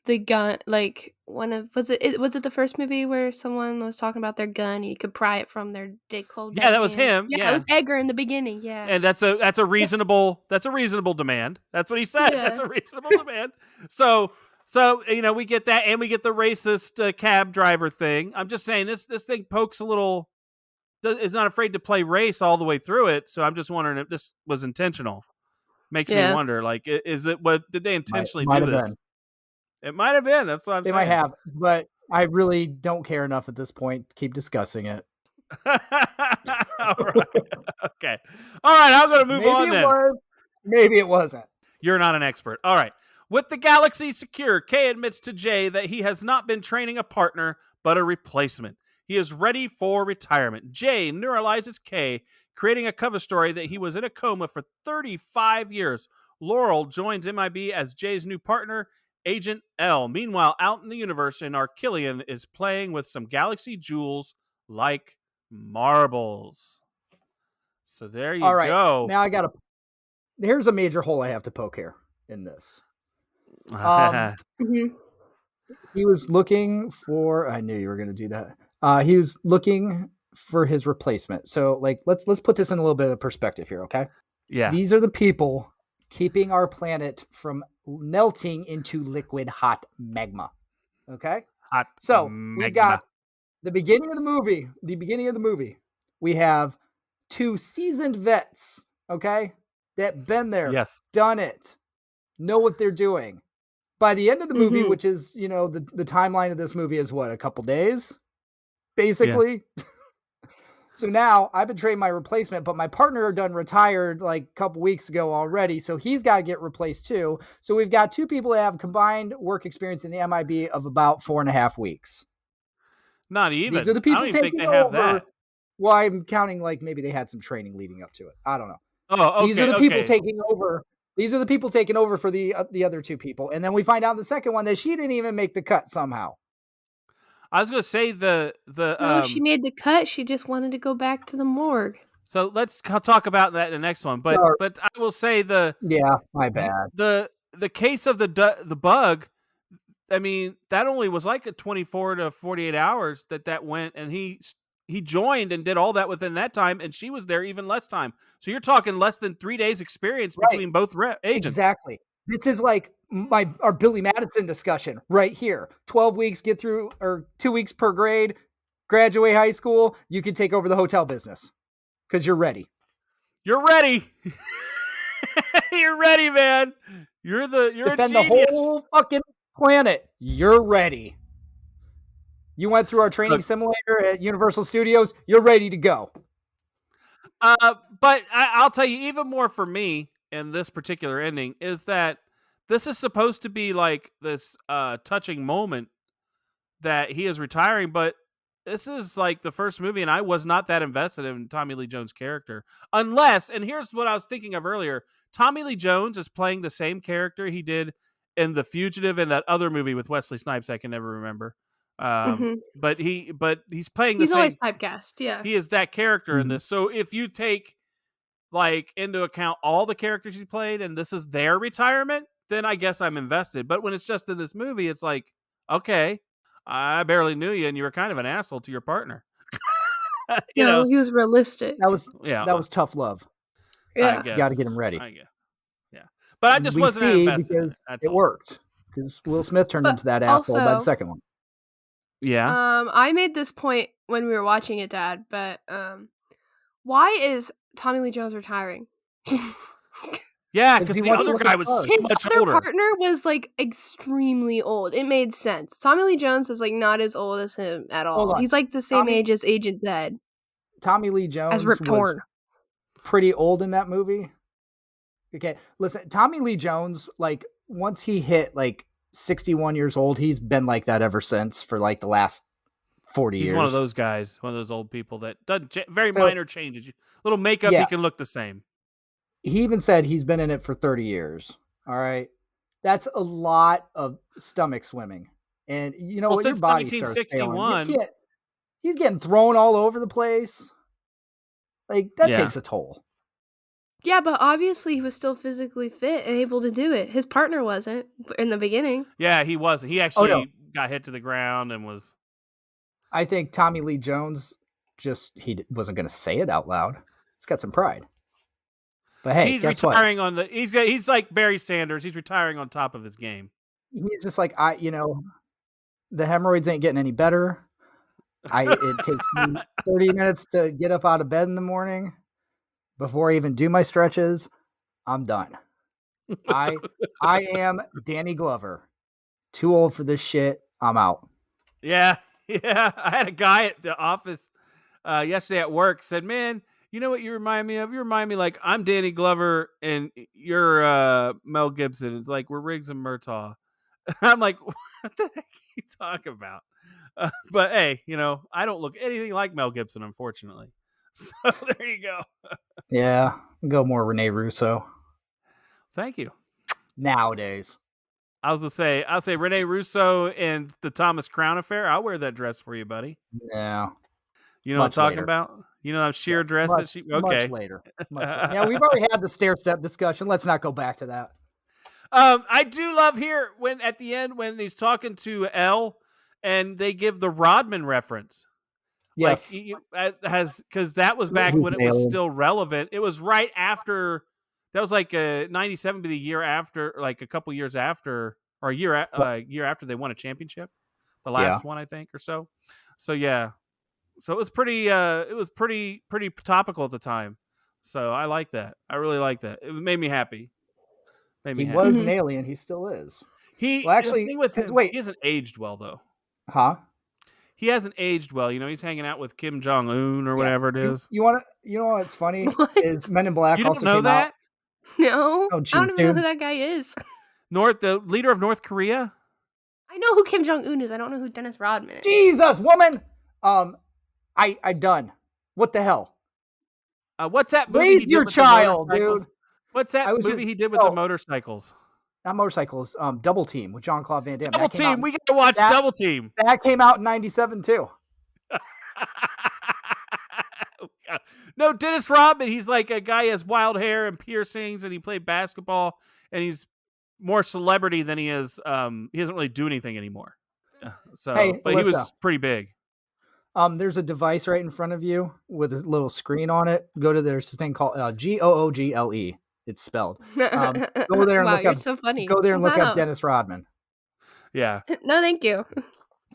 the gun, like was it the first movie where someone was talking about their gun and you could pry it from their cold Yeah, dead that was hand? him, Yeah, yeah. it was Edgar in the beginning. Yeah, and that's a reasonable demand. That's what he said. Yeah. That's a reasonable demand. So you know, we get that, and we get the racist cab driver thing. I'm just saying this thing pokes a little, is not afraid to play race all the way through it. So I'm just wondering if this was intentional. Makes me Yeah. wonder, like, is it, what did they intentionally Might do have this? been. It might have been. That's what I'm They saying. might have, but I really don't care enough at this point to keep discussing it. All right. Okay. All right. I'm going to move Maybe on it then. was, maybe it wasn't. You're not an expert. All right. With the galaxy secure, Kay admits to Jay that he has not been training a partner, but a replacement. He is ready for retirement. Jay neuralizes Kay, creating a cover story that he was in a coma for 35 years, Laurel joins MIB as Jay's new partner, Agent L. Meanwhile, out in the universe, our Killian is playing with some galaxy jewels like marbles. So there you All right. go. Now here's a major hole I have to poke here in this. He was looking for, I knew you were going to do that. He was looking for his replacement. So like, let's put this in a little bit of perspective here. Okay. Yeah. These are the people keeping our planet from melting into liquid hot magma. Okay. We've got the beginning of the movie. We have two seasoned vets. Okay. That been there, done it, know what they're doing. By the end of the movie, which is, the timeline of this movie is what, a couple days, basically. Yeah. So now I've betrayed my replacement, but my partner done retired like a couple weeks ago already. So he's got to get replaced too. So we've got two people that have combined work experience in the MIB of about 4.5 weeks. Not even. These are the people I don't even taking think they have over. that. Well, I'm counting like maybe they had some training leading up to it. I don't know. Oh, okay. These are the people taking over. These are the people taking over for the other two people. And then we find out in the second one that she didn't even make the cut somehow. I was going to say No, she made the cut. She just wanted to go back to the morgue. So let's talk about that in the next one. But I will say my bad. The case of the bug, I mean, that only was like a 24 to 48 hours that went, and he joined and did all that within that time, and she was there even less time. So you're talking less than 3 days experience between both agents. Exactly. This is like our Billy Madison discussion right here. 12 weeks, get through, or 2 weeks per grade, graduate high school, you can take over the hotel business because you're ready. You're ready. You're ready, man. You're defend a genius. The whole fucking planet. You're ready. You went through our training simulator at Universal Studios. You're ready to go. But I'll tell you, even more for me in this particular ending is that this is supposed to be like this touching moment that he is retiring, but this is like the first movie, and I was not that invested in Tommy Lee Jones' character. Unless, and here's what I was thinking of earlier, Tommy Lee Jones is playing the same character he did in The Fugitive and that other movie with Wesley Snipes I can never remember. But he's playing the same. He's always typecast, yeah. He is that character in this. So if you take like into account all the characters he played and this is their retirement, then I guess I'm invested. But when it's just in this movie, it's like, okay, I barely knew you and you were kind of an asshole to your partner. He was realistic. That was tough love. Yeah. You got to get him ready. I guess. Yeah. But I just wasn't invested because in it worked. Because Will Smith turned into that asshole by the second one. Yeah. I made this point when we were watching it, Dad, but why is Tommy Lee Jones retiring? Yeah, because the other guy was much older. His partner was like extremely old. It made sense. Tommy Lee Jones is like not as old as him at all. He's like the same age as Agent Zed. Tommy Lee Jones as Rip Torn. Pretty old in that movie. Okay, listen, Tommy Lee Jones, like once he hit like 61 years old, he's been like that ever since for like the last 40 years. He's one of those guys, one of those old people that does very minor changes. Little makeup, he can look the same. He even said he's been in it for 30 years. All right. That's a lot of stomach swimming. And you know, since your body 1961, he's getting thrown all over the place. Like that takes a toll. Yeah, but obviously he was still physically fit and able to do it. His partner wasn't in the beginning. Yeah, he wasn't. He actually got hit to the ground and was. I think Tommy Lee Jones he wasn't going to say it out loud. He's got some pride. But hey, he's guess retiring what? He's like Barry Sanders. He's retiring on top of his game. He's just like the hemorrhoids ain't getting any better. It takes me 30 minutes to get up out of bed in the morning. Before I even do my stretches, I'm done. I am Danny Glover. Too old for this shit. I'm out. Yeah. I had a guy at the office yesterday at work said, "Man, you know what you remind me of? You remind me like I'm Danny Glover and you're Mel Gibson. It's like we're Riggs and Murtaugh." I'm like, what the heck are you talking about? But hey, I don't look anything like Mel Gibson, unfortunately. So there you go. Yeah, go more Rene Russo. Thank you. Nowadays. I'll say Rene Russo and the Thomas Crown Affair. I'll wear that dress for you, buddy. Yeah. You know what I'm Much talking later. about? You know that sheer dress that she. Okay. Much later. Yeah, we've already had the stair step discussion. Let's not go back to that. I do love here when at the end when he's talking to Elle and they give the Rodman reference. Yes. Because that was back when it was still relevant. It was right after. That was like 97, be the year after, like a couple years after, or a year after they won a championship, the last one I think or so. So yeah, so it was pretty topical at the time. So I like that. I really like that. It made me happy. He was an alien. He still is. He hasn't aged well though. Huh? He hasn't aged well. You know, he's hanging out with Kim Jong Un or whatever it is. You know what's funny is Men in Black. You don't also know came that? Out. No, Oh, geez, I don't even know who that guy is. The leader of North Korea. I know who Kim Jong Un is. I don't know who Dennis Rodman is. Jesus, woman. I done. What the hell? What's that movie? Raise your child, dude. What's that movie he did with the motorcycles? Not motorcycles. Double Team with Jean-Claude Van Damme. Double Team. We got to watch Double Team. That came out in 97 too. No, Dennis Rodman. He's like a guy who has wild hair and piercings, and he played basketball, and he's more celebrity than he is. He doesn't really do anything anymore. So, but he was pretty big. There's a device right in front of you with a little screen on it. There's a thing called Google. It's spelled. Go there and wow, look you're up. So funny. Go there and look up Dennis Rodman. Yeah. No, thank you.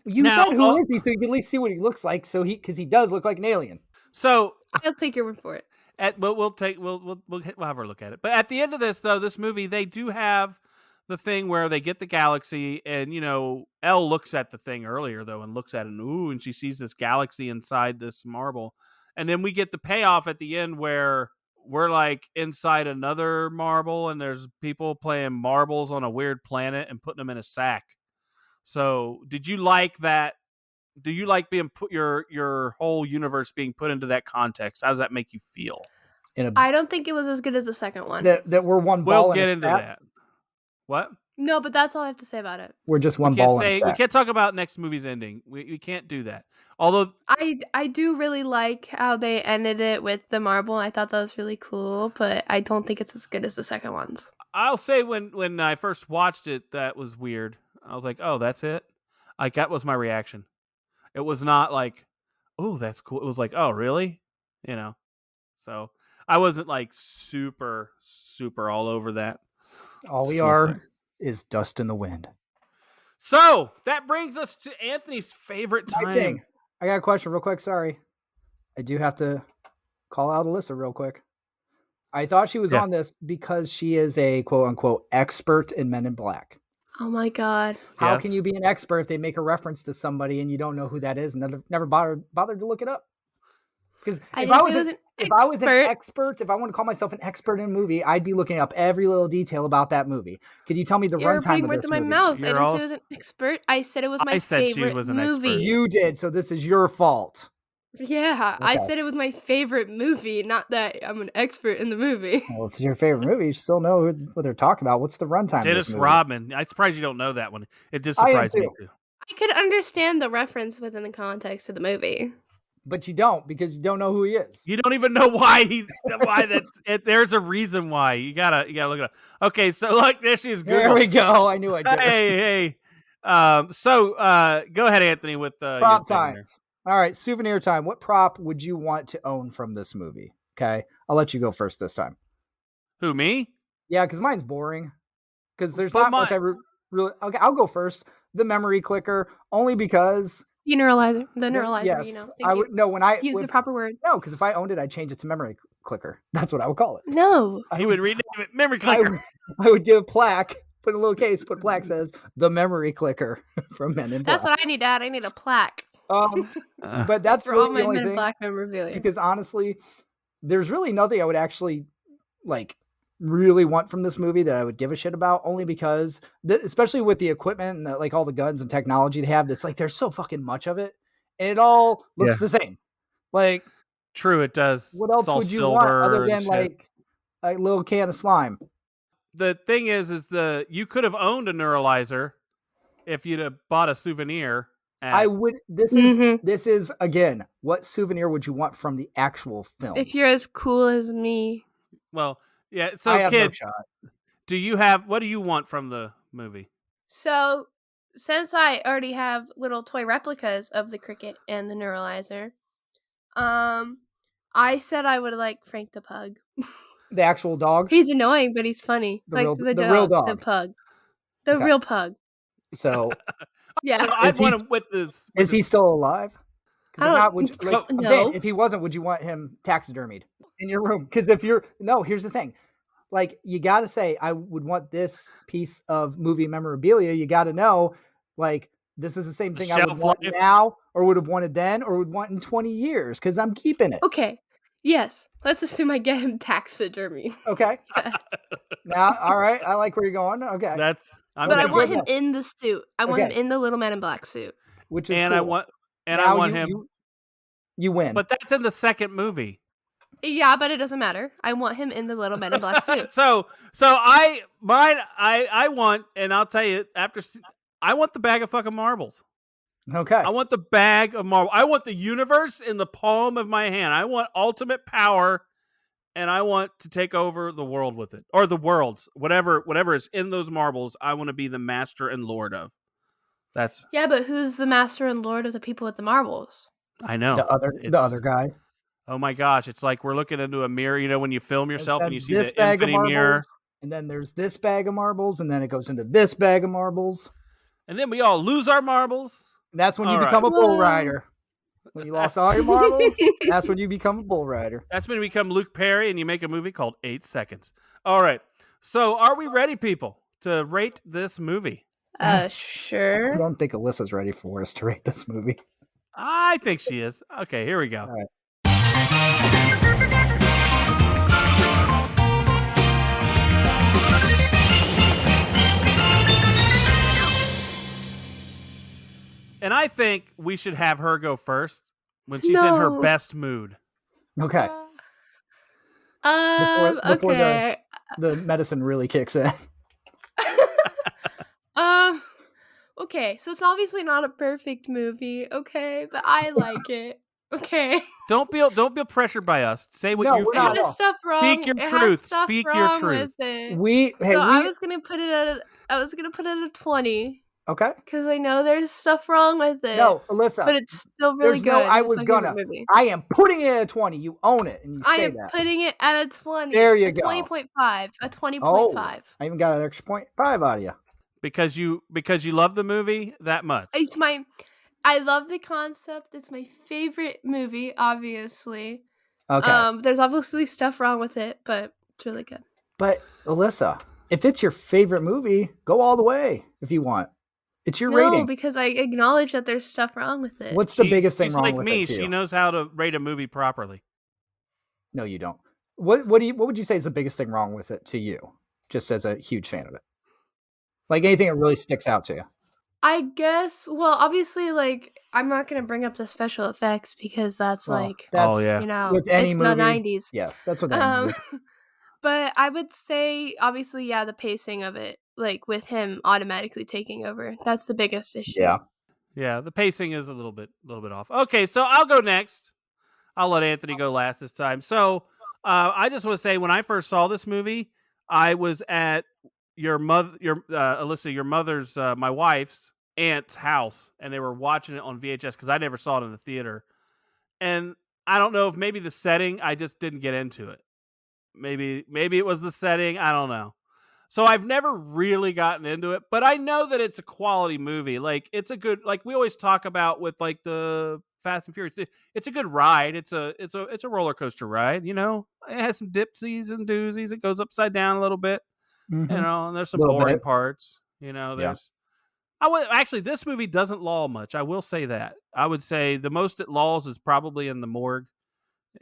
You said who is he, so you can at least see what he looks like. So because he does look like an alien. So I'll take your word for it. We'll have her look at it. But at the end of this movie, they do have the thing where they get the galaxy, and Elle looks at the thing earlier though, and looks at it, and she sees this galaxy inside this marble, and then we get the payoff at the end where we're like inside another marble, and there's people playing marbles on a weird planet and putting them in a sack. So, did you like that? Do you like being put your whole universe being put into that context? How does that make you feel? I don't think it was as good as the second one. That we're one ball. We'll get into that. What? No, but that's all I have to say about it. We're just one ball. We can't talk about next movie's ending. We can't do that. Although I do really like how they ended it with the marble. I thought that was really cool, but I don't think it's as good as the second ones. I'll say when I first watched it, that was weird. I was like, oh, that's it? Like, that was my reaction. It was not like, oh, that's cool. It was like, oh, really? So I wasn't like super, super all over that. All we are is dust in the wind. So that brings us to Anthony's favorite time. I got a question real quick. Sorry. I do have to call out Alyssa real quick. I thought she was on this because she is a quote unquote expert in Men in Black. Oh my God. How can you be an expert if they make a reference to somebody and you don't know who that is and never bothered to look it up? Because if I was an expert, if I want to call myself an expert in a movie, I'd be looking up every little detail about that movie. Could you tell me the runtime of this movie? You're putting words in my mouth. I didn't say I was an expert. I said it was my favorite movie. You did, so this is your fault. Yeah, okay. I said it was my favorite movie, not that I'm an expert in the movie. Well, if it's your favorite movie, you still know what they're talking about. What's the runtime? Dennis Rodman. I'm surprised you don't know that one. It just surprised me too. I could understand the reference within the context of the movie. But you don't, because you don't know who he is. You don't even know why that's it. There's a reason why. You gotta look it up. Okay, so like this is good. There we go. I knew I did. Hey. So go ahead, Anthony, with prop times. All right, souvenir time. What prop would you want to own from this movie? Okay, I'll let you go first this time. Who, me? Yeah, because mine's boring. Because there's not much I really. Okay, I'll go first. The memory clicker, only because. The neuralizer. Yes, I would when I use the proper word. No, because if I owned it, I'd change it to memory clicker. That's what I would call it. No, he would rename it memory clicker. I would give a plaque. Put in a little case. Put a plaque says the memory clicker from Men in Black. That's what I need, Dad. I need a plaque. But that's for really all my the only Men in thing, Black memorabilia. because honestly, there's really nothing I would actually really want from this movie that I would give a shit about, only because especially with the equipment and all the guns and technology they have, that's there's so fucking much of it and it all looks the same. True, it does. What else would you want other than a little can of slime? the thing is you could have owned a neuralizer if you'd have bought a souvenir. I would. This is again. What souvenir would you want from the actual film? If you're as cool as me. Well, yeah. So, I have no kid, shot. what do you want from the movie? So, since I already have little toy replicas of the cricket and the neuralizer, I said I would like Frank the Pug. The actual dog? He's annoying, but he's funny. The like real- the real dog, dog. the pug. The Okay. real pug. So Yeah. So I Is want he- him with this. is he still alive? I don't- Would you, like, I'm no. saying, if he wasn't, would you want him taxidermied in your room? Because if you're here's the thing. Like, you got to say, I would want this piece of movie memorabilia. You got to know, like, this is the same thing I would shelf want life. now, or would have wanted then, or would want in 20 years, because I'm keeping it. Okay. Yes. Let's assume I get him taxidermy. Okay. Now, all right. I like where you're going. Okay. I'm But I good want with him that. in the suit. I want him Okay. in the Little Man in Black suit. Which is and cool. I want Now him. You win. But that's in the second movie. Yeah, but it doesn't matter. I want him in the Little Man in Black suit. So I want, and I'll tell you I want the bag of fucking marbles. Okay. I want the bag of marbles. I want the universe in the palm of my hand. I want ultimate power, and I want to take over the world with it, or the worlds, whatever is in those marbles. I want to be the master and lord of. That's Yeah, but who's the master and lord of the people with the marbles? I know the other guy. Oh my gosh, it's like we're looking into a mirror. You know when you film yourself and you see this the bag of infinity marbles, mirror, and then there's this bag of marbles, and then it goes into this bag of marbles. and then we all lose our marbles. And that's when you All right. become a bull Whoa. rider. When you lost all your marbles, that's when you become a bull rider. That's when you become Luke Perry and you make a movie called 8 Seconds. All right. So are we ready, people, to rate this movie? I Sure. don't think Alyssa's ready for us to rate this movie. I think she is. Okay, here we go. All right. And I think we should have her go first when she's in her No. best mood. Okay. Before Okay. the medicine really kicks in. Okay, so it's obviously not a perfect movie, okay, but I like it. Okay. Don't feel pressured by us. Say what No, you we're It not. feel. has stuff wrong. Speak your it truth. Has stuff Speak your wrong truth. With it. I I was gonna put it at a 20 okay. because I know there's stuff wrong with it. No, Alyssa. but it's still really there's good. no. I It's was my favorite gonna. movie. I am putting it at a 20. You own it, and you I say am that. putting it at a 20. There you a go. 20.5. A 20.5. Oh, I even got an extra 0.5 out of you. Because you love the movie that much. I love the concept. It's my favorite movie, obviously. Okay. There's obviously stuff wrong with it, but it's really good. But Alyssa, if it's your favorite movie, go all the way if you want. It's your No, rating. because I acknowledge that there's stuff wrong with it. What's the biggest thing she's wrong like with me. it? To She you? knows how to rate a movie properly. No, you don't. What would you say is the biggest thing wrong with it to you? Just as a huge fan of it. Like anything that really sticks out to you. I guess, well, obviously, like, I'm not going to bring up the special effects because that's, Well, like, that's, yeah. you know, with any it's movie, the 90s. Yes, that's what any movie. But I would say, obviously, yeah, the pacing of it, like, with him automatically taking over. That's the biggest issue. Yeah. Yeah, the pacing is a little bit off. Okay, so I'll go next. I'll let Anthony go last this time. So I just want to say, when I first saw this movie, I was at Alyssa, your mother's, my wife's aunt's house, and they were watching it on VHS because I never saw it in the theater. And I don't know if maybe the setting, I just didn't get into it. Maybe it was the setting. I don't know. So I've never really gotten into it, but I know that it's a quality movie. Like, it's a good, like we always talk about with like the Fast and Furious. It's a good ride. It's a roller coaster ride. You know, it has some dipsies and doozies. It goes upside down a little bit. Mhm. You know, and there's some Little boring bit. parts. You know, there's. Actually, this movie doesn't lull much. I will say that. I would say the most it lulls is probably in the morgue,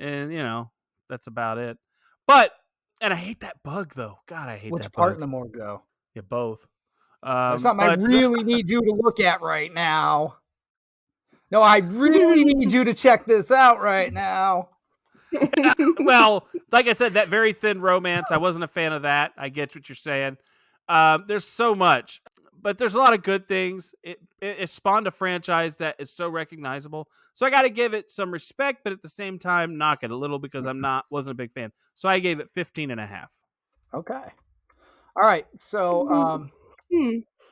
and you know, that's about it. But and I hate that bug though. God, I hate Which that part bug. in the morgue though? Yeah, both. There's something I but- really need you to look at right now. No, I really need you to check this out right now. Well, like I said, that very thin romance, I wasn't a fan of that. I get what you're saying. There's so much, but there's a lot of good things. It spawned a franchise that is so recognizable. So I got to give it some respect, but at the same time, knock it a little because wasn't a big fan. So I gave it 15.5. Okay. All right. So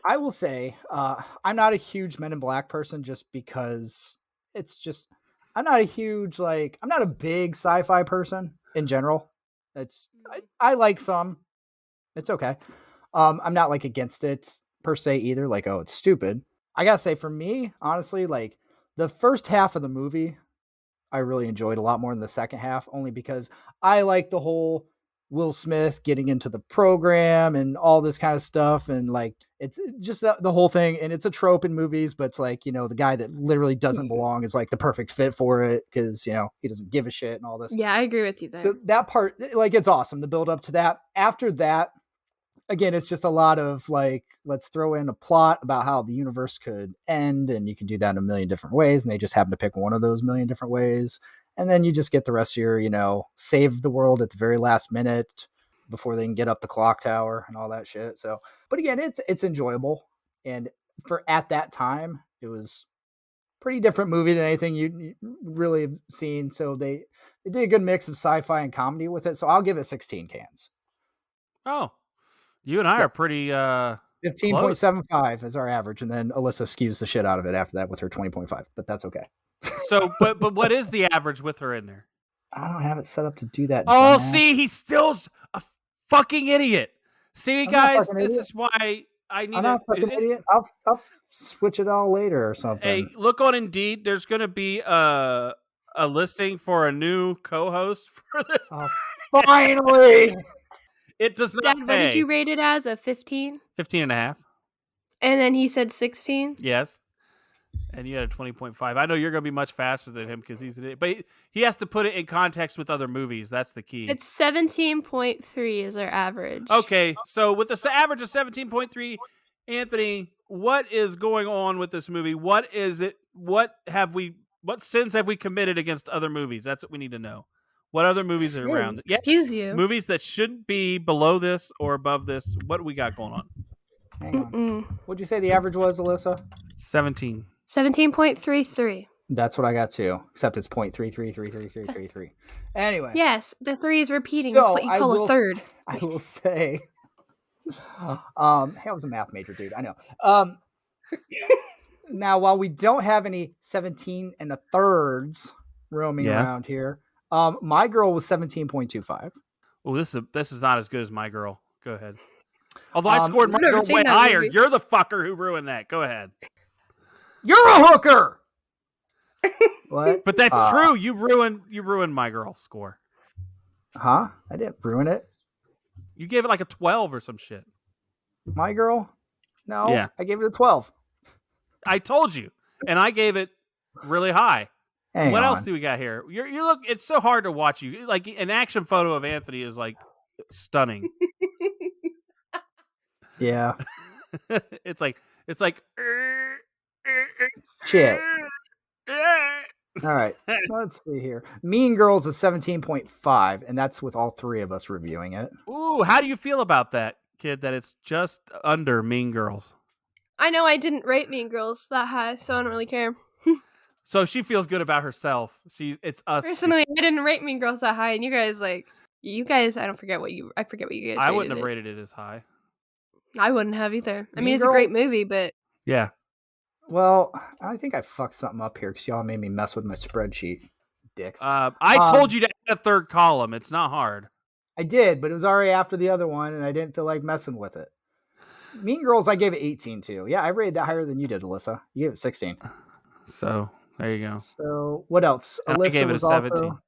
I will say I'm not a huge Men in Black person just because it's just I'm not a big sci-fi person in general. I like some. It's okay. I'm not like against it per se either. Like, oh, it's stupid. I gotta say, for me, honestly, like the first half of the movie, I really enjoyed a lot more than the second half, only because I like the whole Will Smith getting into the program and all this kind of stuff. And like, it's just the whole thing. And it's a trope in movies, but it's like, the guy that literally doesn't belong is like the perfect fit for it. Cause he doesn't give a shit and all this. Yeah, I agree with you there. So that part, like, it's awesome. The build up to that. After that, again, it's just a lot of like, let's throw in a plot about how the universe could end. And you can do that in a million different ways. And they just happen to pick one of those million different ways. And then you just get the rest of your, save the world at the very last minute before they can get up the clock tower and all that shit. So, but again, it's enjoyable. And for at that time, it was pretty different movie than anything you really have seen. So they did a good mix of sci-fi and comedy with it. So I'll give it 16 cans. Oh, you and I are pretty 15.75 is our average. And then Alyssa skews the shit out of it after that with her 20.5, but that's okay. So, but what is the average with her in there? I don't have it set up to do that. Oh, see, he's still a fucking idiot. See, guys, this is why I need. I'm not a fucking idiot. I'll switch it all later or something. Hey, look on Indeed. There's going to be a listing for a new co-host for this. Oh, finally. It does not Dad, what did you rate it as? A 15? 15.5. And then he said 16? Yes. And you had a 20.5. I know you're going to be much faster than him because he's an idiot. But he has to put it in context with other movies. That's the key. It's 17.3 is our average. Okay. So with the average of 17.3, Anthony, what is going on with this movie? What is it? What sins have we committed against other movies? That's what we need to know. What other movies are around? Yes, excuse you. Movies that shouldn't be below this or above this. What do we got going on? Hang on. What'd you say the average was, Alyssa? 17. 17.33. That's what I got too, except it's 0.33333333. Anyway. Yes, the 3 is repeating. So That's what you call a third. I will say, hey, I was a math major, dude. I know. Now, while we don't have any 17 and a thirds roaming around here, My Girl was 17.25. Oh, this is not as good as My Girl. Go ahead. Although I scored My Girl way higher. Movie. You're the fucker who ruined that. Go ahead. You're a hooker. What? But that's true. You ruined My Girl score. Huh? I didn't ruin it. You gave it like a 12 or some shit. My Girl? No. Yeah. I gave it a 12. I told you. And I gave it really high. Hang what on. else do we got here? You look. It's so hard to watch you. Like an action photo of Anthony is like stunning. Yeah. It's like shit. All right. Let's see here. Mean Girls is 17.5, and that's with all three of us reviewing it. Ooh, how do you feel about that, kid? That it's just under Mean Girls. I know I didn't rate Mean Girls that high, so I don't really care. So she feels good about herself. It's us. Personally, I didn't rate Mean Girls that high, and you guys I forget what you guys. I wouldn't have rated it as high. I wouldn't have either. I mean, Mean it's Girl? a great movie, but Yeah. Well, I think I fucked something up here because y'all made me mess with my spreadsheet. Dicks. I told you to add a third column. It's not hard. I did, but it was already after the other one, and I didn't feel like messing with it. Mean Girls, I gave it 18 to. Yeah, I rated that higher than you did, Alyssa. You gave it 16. So there you go. So what else? And Alyssa I gave it a was 17. also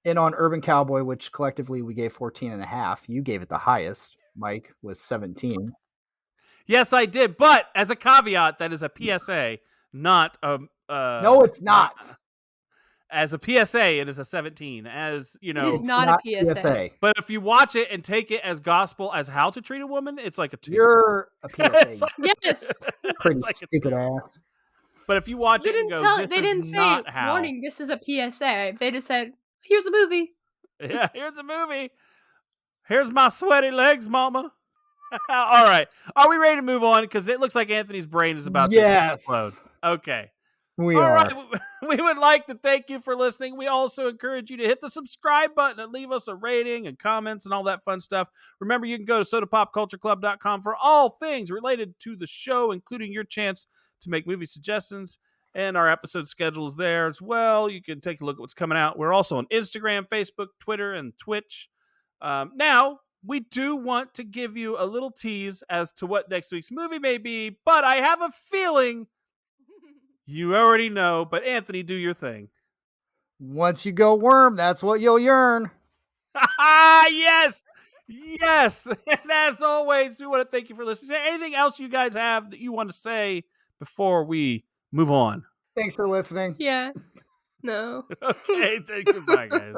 in on Urban Cowboy, which collectively we gave 14.5. You gave it the highest. Mike was 17. Yes, I did. But as a caveat, that is a PSA, not a. No, it's not. As a PSA, it is a 17. As you know, it is not a PSA. But if you watch it and take it as gospel as how to treat a woman, it's like a 2. You're a PSA. Yes. Pretty like stupid But if you watch they it and didn't go, tell. this They is didn't say not how. warning. This is a PSA. They just said Here's a movie. Yeah, here's a movie. Here's my sweaty legs, mama. All right. Are we ready to move on? Because it looks like Anthony's brain is about to explode. Okay. We All are. right. We would like to thank you for listening. We also encourage you to hit the subscribe button and leave us a rating and comments and all that fun stuff. Remember, you can go to sodapopcultureclub.com for all things related to the show, including your chance to make movie suggestions. And our episode schedule is there as well. You can take a look at what's coming out. We're also on Instagram, Facebook, Twitter, and Twitch. Now, we do want to give you a little tease as to what next week's movie may be, but I have a feeling you already know. But Anthony, do your thing. Once you go worm, that's what you'll yearn. Yes. Yes. And as always, we want to thank you for listening. Is there anything else you guys have that you want to say before we move on? Thanks for listening. Yeah. No. Okay. Goodbye, guys.